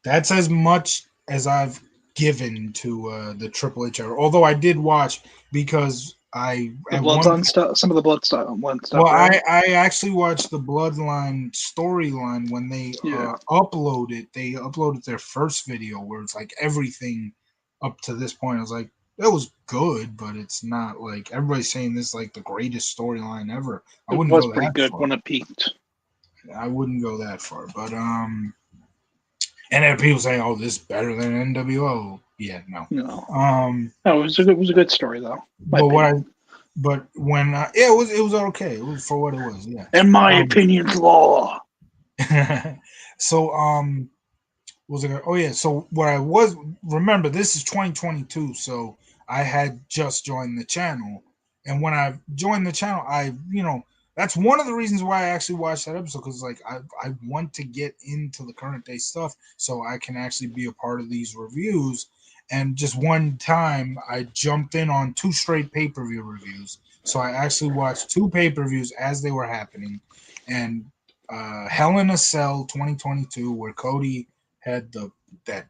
A: that's as much as I've given to the Triple H era. Although I did watch because I
B: The
A: at one
B: Bloodline stuff. Some of the Bloodline stuff,
A: well,
B: right?
A: I actually watched the Bloodline storyline when they
B: Yeah.
A: uploaded their first video where it's like everything up to this point. I was like, that was good, but it's not like everybody's saying this is like the greatest storyline ever. I
B: It
A: wouldn't
B: was
A: go
B: pretty
A: that
B: good
A: far.
B: when it peaked.
A: I wouldn't go that far. But and then people say, oh, this is better than NWO. Yeah, no.
B: No.
A: Um
B: No, it was a good story though. My
A: but what I
B: opinion.
A: but when yeah, it was okay. It was for what it was, yeah.
B: In my
A: Um
B: opinion's law.
A: so was it oh yeah, so what I was remember this is 2022, so I had just joined the channel, and when I joined the channel that's one of the reasons why I actually watched that episode, because like I want to get into the current day stuff so I can actually be a part of these reviews. And just one time I jumped in on two straight pay-per-view reviews, so I actually watched two pay-per-views as they were happening. And Hell in a Cell 2022, where Cody had that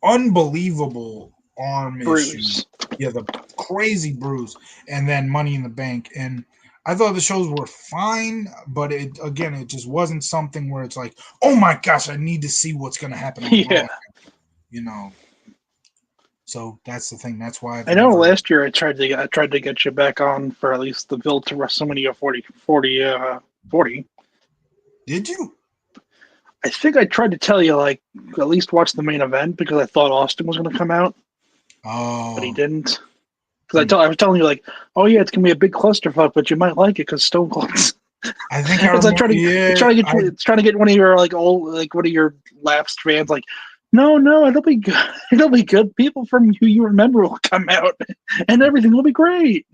A: unbelievable arm issue.
B: Bruise.
A: Yeah, the crazy bruise, and then Money in the Bank. And I thought the shows were fine, but it just wasn't something where it's like, oh my gosh, I need to see what's going to happen on Raw.
B: Yeah.
A: You know, so that's the thing. That's why I've
B: I know
A: never.
B: last year I tried to get you back on for at least the build to WrestleMania 40.
A: Did you?
B: I think I tried to tell you like at least watch the main event because I thought Austin was going to come out, but he
A: Oh,
B: didn't. Because I was telling you like, oh yeah, it's gonna be a big clusterfuck, but you might like it because Stone Cold's.
A: I think I
B: It's like
A: remember. Yeah,
B: it's trying to get one of your like old like one of your lapsed fans like, no, it'll be good. It'll be good. People from who you remember will come out, and everything will be great.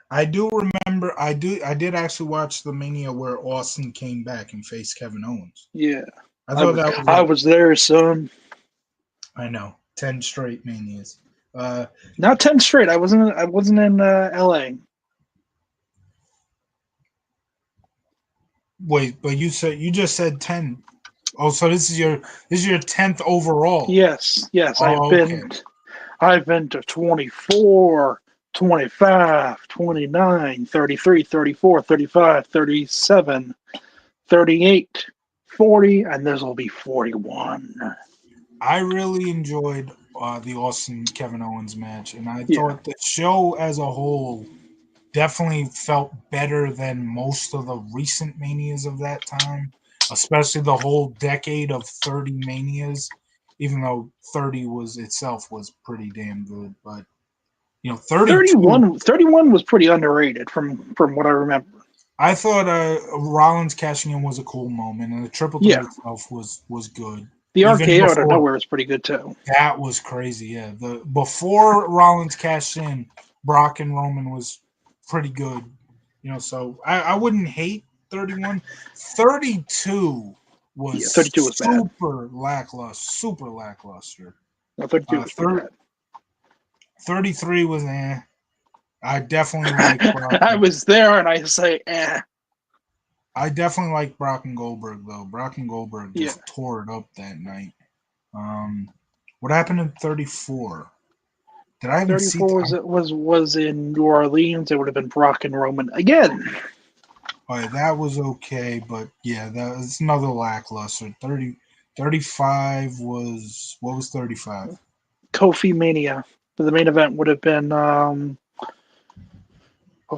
A: I do remember. I did actually watch the Mania where Austin came back and faced Kevin Owens.
B: Yeah,
A: I
B: I
A: thought
B: was
A: that was
B: I
A: a.
B: was there, son.
A: I know 10 straight Manias.
B: Not 10 straight. I wasn't in L.A.
A: Wait, but you just said 10. Oh, so this is your 10th overall.
B: Yes, I've
A: Oh, okay.
B: been I've been to 24, 25, 29, 33, 34, 35, 37, 38, 40, and this will be 41.
A: I really enjoyed the Austin Kevin Owens match, and I
B: Yeah.
A: thought the show as a whole definitely felt better than most of the recent Manias of that time, especially the whole decade of 30 Manias. Even though 30 was itself was pretty damn good, but 32.
B: 31 was pretty underrated from what I remember.
A: I thought Rollins cashing in was a cool moment, and the triple threat
B: Yeah.
A: itself was good.
B: The
A: Even
B: RKO out of
A: before
B: nowhere was pretty good too.
A: that was crazy. Yeah, the before Rollins cashed in, Brock and Roman was pretty good. So I wouldn't hate 31. 32 was
B: 32 was bad.
A: super lackluster.
B: No, 32 was pretty bad.
A: 33 was I definitely like Brock.
B: I was there, and I say, eh.
A: I definitely like Brock and Goldberg though. Brock and Goldberg just tore it up that night. What happened in 34? Did I even see?
B: 34 was in New Orleans. It would have been Brock and Roman again.
A: All right, that was okay, but yeah, that was another lackluster. 35 was what was 35?
B: Kofi Mania. But the main event would have been what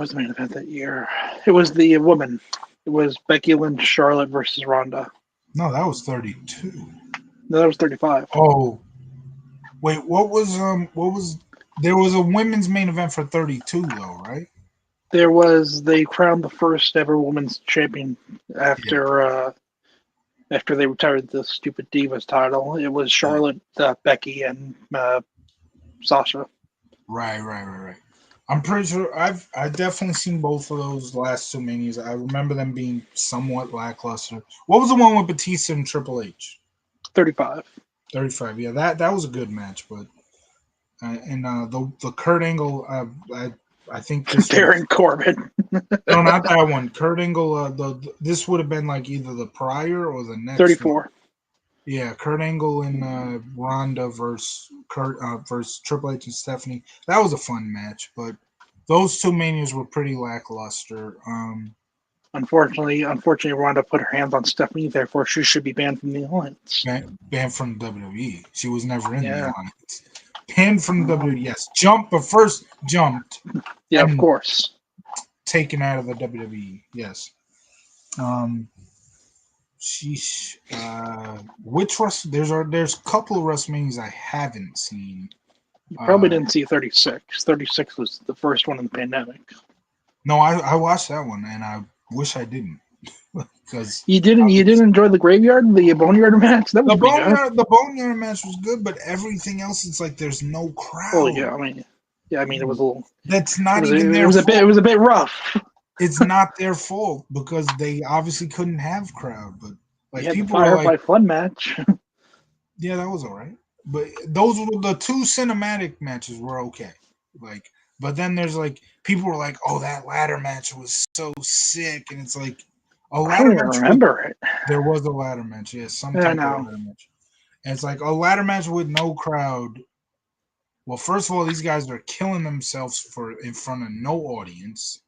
B: was the main event that year? It was the woman. It was Becky Lynch, Charlotte versus Ronda.
A: No, that was 32.
B: No, that was 35.
A: Oh, wait, what was there was a women's main event for 32 though, right?
B: They crowned the first ever women's champion after they retired the stupid Divas title. It was Charlotte, Becky, and Sasha.
A: Right. I'm pretty sure I've definitely seen both of those last two manias. I remember them being somewhat lackluster. What was the one with Batista and Triple H?
B: 35.
A: 35. Yeah, that was a good match, but the Kurt Angle, I think this
B: Baron Corbin.
A: No, not that one. Kurt Angle. This would have been like either the prior or the next
B: 34.
A: one. Yeah, Kurt Angle and Ronda versus Triple H and Stephanie. That was a fun match, but those two manias were pretty lackluster.
B: Unfortunately, Ronda put her hands on Stephanie. Therefore, she should be banned from the alliance.
A: Banned from WWE. She was never in the alliance. Banned from WWE. Yes, but first jumped.
B: Yeah, of course.
A: Taken out of the WWE. Yes. Sheesh. Which there's a couple of WrestleManias I haven't seen.
B: You probably didn't see 36. 36 was the first one in the pandemic.
A: No, I watched that one, and I wish I didn't. Because
B: you didn't enjoy the Boneyard match? That was
A: the Boneyard match was good, but everything else, it's like there's no crowd.
B: Oh yeah, I mean, it was a little.
A: That's not even their fault.
B: It was a bit rough.
A: It's not their fault because they obviously couldn't have crowd, but like people
B: were like, fun match.
A: Yeah, that was all right. But those were the two cinematic matches were okay. Like, but then there's like people were like, "Oh, that ladder match was so sick," and it's like a ladder match. I don't
B: remember it.
A: There was a ladder match. Yes, some type of ladder match. And it's like a ladder match with no crowd. Well, first of all, these guys are killing themselves in front of no audience.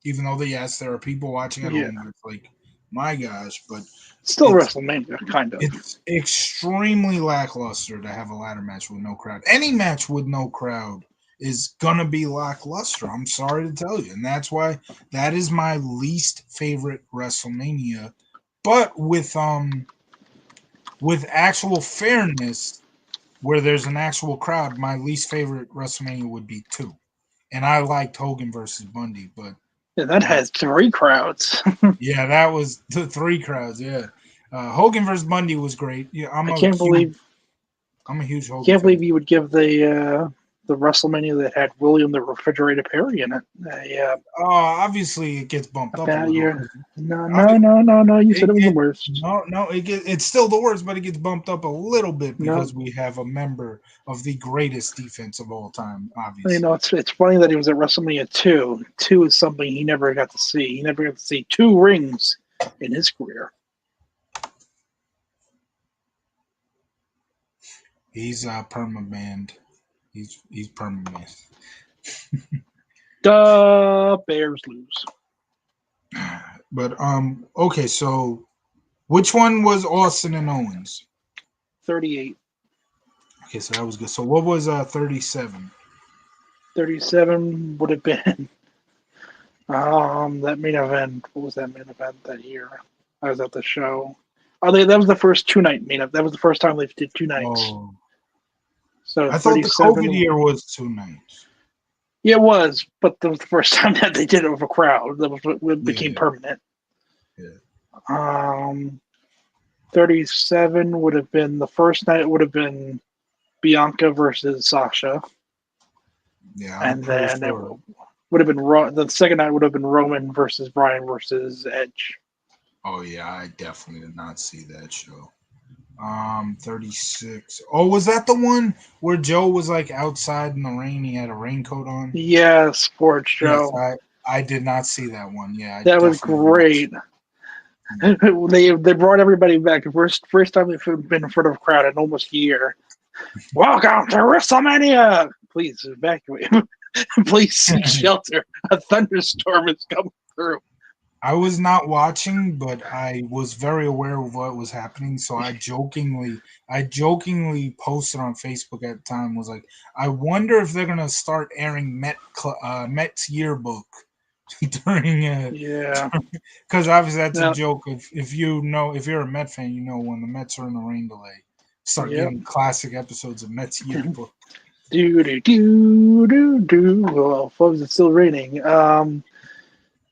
A: Even though there are people watching at home. It's like, my gosh, but
B: still WrestleMania, kind of.
A: It's extremely lackluster to have a ladder match with no crowd. Any match with no crowd is gonna be lackluster. I'm sorry to tell you, and that's why that is my least favorite WrestleMania. But with actual fairness, where there's an actual crowd, my least favorite WrestleMania would be 2, and I liked Hogan versus Bundy, but.
B: Yeah, that has 3 crowds.
A: Yeah, that was 3 crowds. Yeah, Hogan versus Bundy was great. Yeah, I'm a huge Hogan.
B: Can't believe you would give the WrestleMania that had William the Refrigerator Perry in it.
A: Obviously it gets bumped up.
B: No. You said it was the worst.
A: No, it's still the worst, but it gets bumped up a little bit because we have a member of the greatest defense of all time. Obviously,
B: it's funny that he was at WrestleMania 2. 2 is something he never got to see. He never got to see 2 rings in his career.
A: He's perma-banned. He's perma-banned.
B: The Bears lose.
A: But okay, so which one was Austin and Owens?
B: 38.
A: Okay, so that was good. So what was 37?
B: 37 would have been that main event. What was that main event that year? I was at the show. That was the first 2-night main event. That was the first time they did 2 nights.
A: Oh.
B: So
A: I thought the COVID year was 2 nights.
B: Yeah, it was, but that was the first time that they did it with a crowd. That was what became permanent.
A: Yeah.
B: 37 would have been the first night. Would have been Bianca versus Sasha.
A: Yeah,
B: and then it would have been the second night would have been Roman versus Bryan versus Edge.
A: Oh yeah, I definitely did not see that show. 36. Oh, was that the one where Joe was like outside in the rain? He had a raincoat on.
B: Yeah, sports
A: Yes,
B: show.
A: I did not see that one. Yeah, I
B: That was
A: definitely watched.
B: great. They brought everybody back. First time they've been in front of a crowd in almost a year. Welcome to WrestleMania. Please evacuate. Please seek shelter. A thunderstorm is coming through.
A: I was not watching, but I was very aware of what was happening. So I jokingly posted on Facebook at the time. Was like, I wonder if they're gonna start airing Mets yearbook during
B: Yeah.
A: because obviously that's a
B: No.
A: joke. If you know, if you're a Met fan, you know when the Mets are in the rain delay, start
B: Yep.
A: getting classic episodes of Mets yearbook.
B: Do. Well, folks, it's still raining.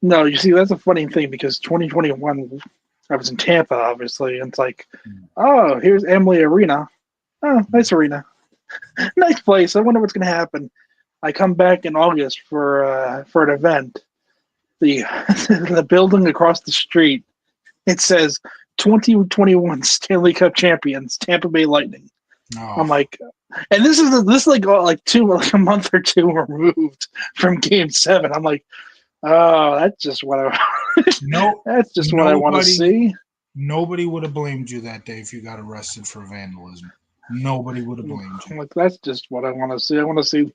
B: No, you see, that's a funny thing because 2021, I was in Tampa, obviously, and it's like, oh, here's Emily Arena. Oh, nice arena, nice place. I wonder what's gonna happen. I come back in August for an event. The the building across the street, it says 2021 Stanley Cup champions, Tampa Bay Lightning.
A: No,
B: I'm like, and this is like a month or two removed from Game 7. I'm like, oh, that's just what I
A: no,
B: that's just what I want to
A: nobody.
B: see.
A: Nobody would have blamed you that day if you got arrested for vandalism. Nobody would have blamed you.
B: I'm like, that's just what I want to see. I want to see.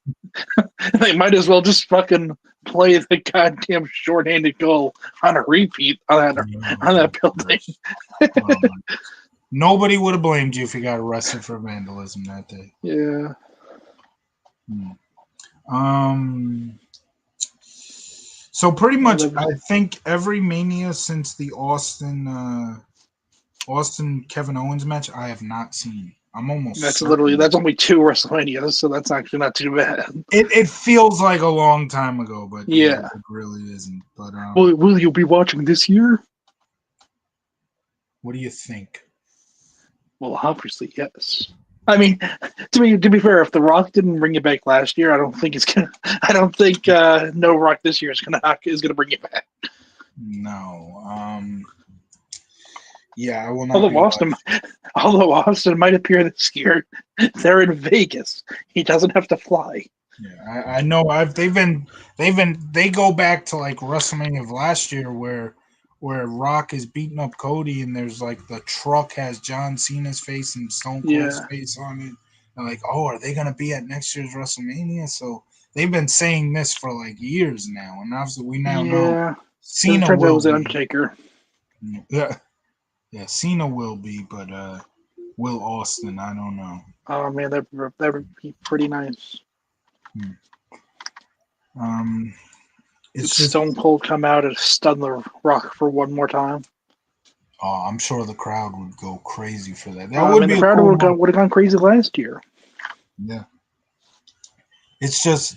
B: They might as well just fucking play the goddamn shorthanded goal on a repeat on that building.
A: Nobody would have blamed you if you got arrested for vandalism that day.
B: Yeah.
A: So pretty much, I think every Mania since the Austin Kevin Owens match, I have not seen. I'm almost
B: That's
A: certain.
B: that's only 2 WrestleManias, so that's actually not too bad.
A: It feels like a long time ago, but
B: Yeah.
A: it really isn't. But
B: Will you be watching this year?
A: What do you think?
B: Well, obviously, yes. I mean, to be fair, if The Rock didn't bring it back last year, I don't think it's gonna. I don't think No Rock this year is gonna bring it back.
A: No. Yeah, I will not.
B: Although Austin might appear this year, they're in Vegas. He doesn't have to fly.
A: Yeah, I know. They go back to like WrestleMania of last year where Rock is beating up Cody and there's like the truck has John Cena's face and Stone Cold's face on it. And like, oh, are they gonna be at next year's WrestleMania? So they've been saying this for like years now, and obviously we now know Cena will
B: was
A: be.
B: Undertaker.
A: Yeah, Cena will be, but Will Austin, I don't know.
B: Oh man, that would be pretty nice.
A: It's
B: just Stone Cold come out and stun the Rock for one more time.
A: Oh, I'm sure the crowd would go crazy for that.
B: The crowd would have gone crazy last year.
A: Yeah, it's just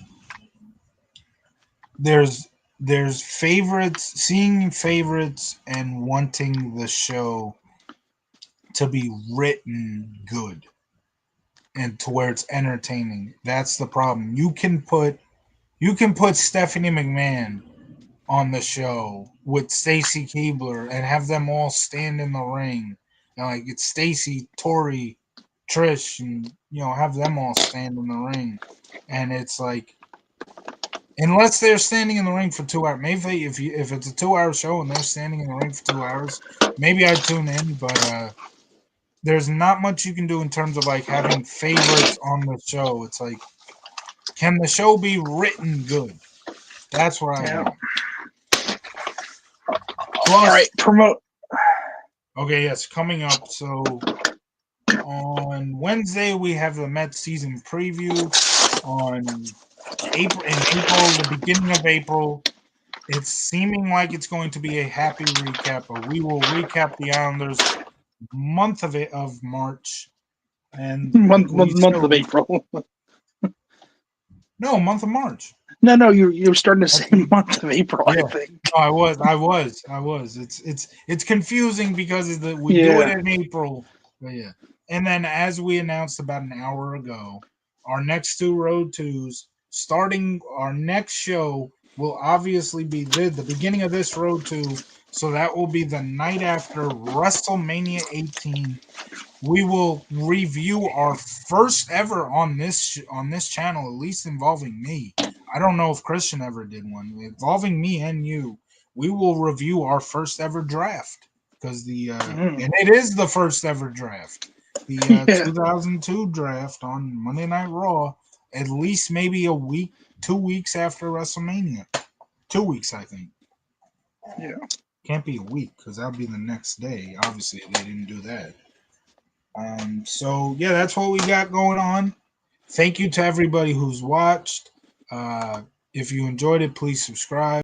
A: there's favorites, seeing favorites, and wanting the show to be written good and to where it's entertaining. That's the problem. You can put Stephanie McMahon on the show with Stacy Keibler and have them all stand in the ring. And like it's Stacy, Tori, Trish, and have them all stand in the ring. And it's like unless they're standing in the ring for 2 hours, maybe if it's a 2-hour show and they're standing in the ring for 2 hours, maybe I'd tune in, but there's not much you can do in terms of like having favorites on the show. It's like, can the show be written good? That's what I want.
B: All right, promote.
A: Okay, yes, coming up. So on Wednesday we have the Mets season preview. On April, the beginning of April, it's seeming like it's going to be a happy recap. But we will recap the Islanders month of March and
B: month of April.
A: No, month of March.
B: No, you're starting to say month of April. Yeah. I think.
A: No, I was. It's confusing because we do it in April. But yeah, and then as we announced about an hour ago, our next 2 Road 2s, starting our next show will obviously be the beginning of this Road 2 So that will be the night after WrestleMania 18. We will review our first ever on this channel, at least involving me. I don't know if Christian ever did one involving me and you. We will review our first ever draft because and it is the first ever draft, the
B: Yeah.
A: 2002 draft on Monday Night Raw. At least maybe a week, 2 weeks after WrestleMania. 2 weeks, I think.
B: Yeah.
A: Can't be a week because that'll be the next day. Obviously, they didn't do that. So yeah, that's what we got going on. Thank you to everybody who's watched. If you enjoyed it, please subscribe.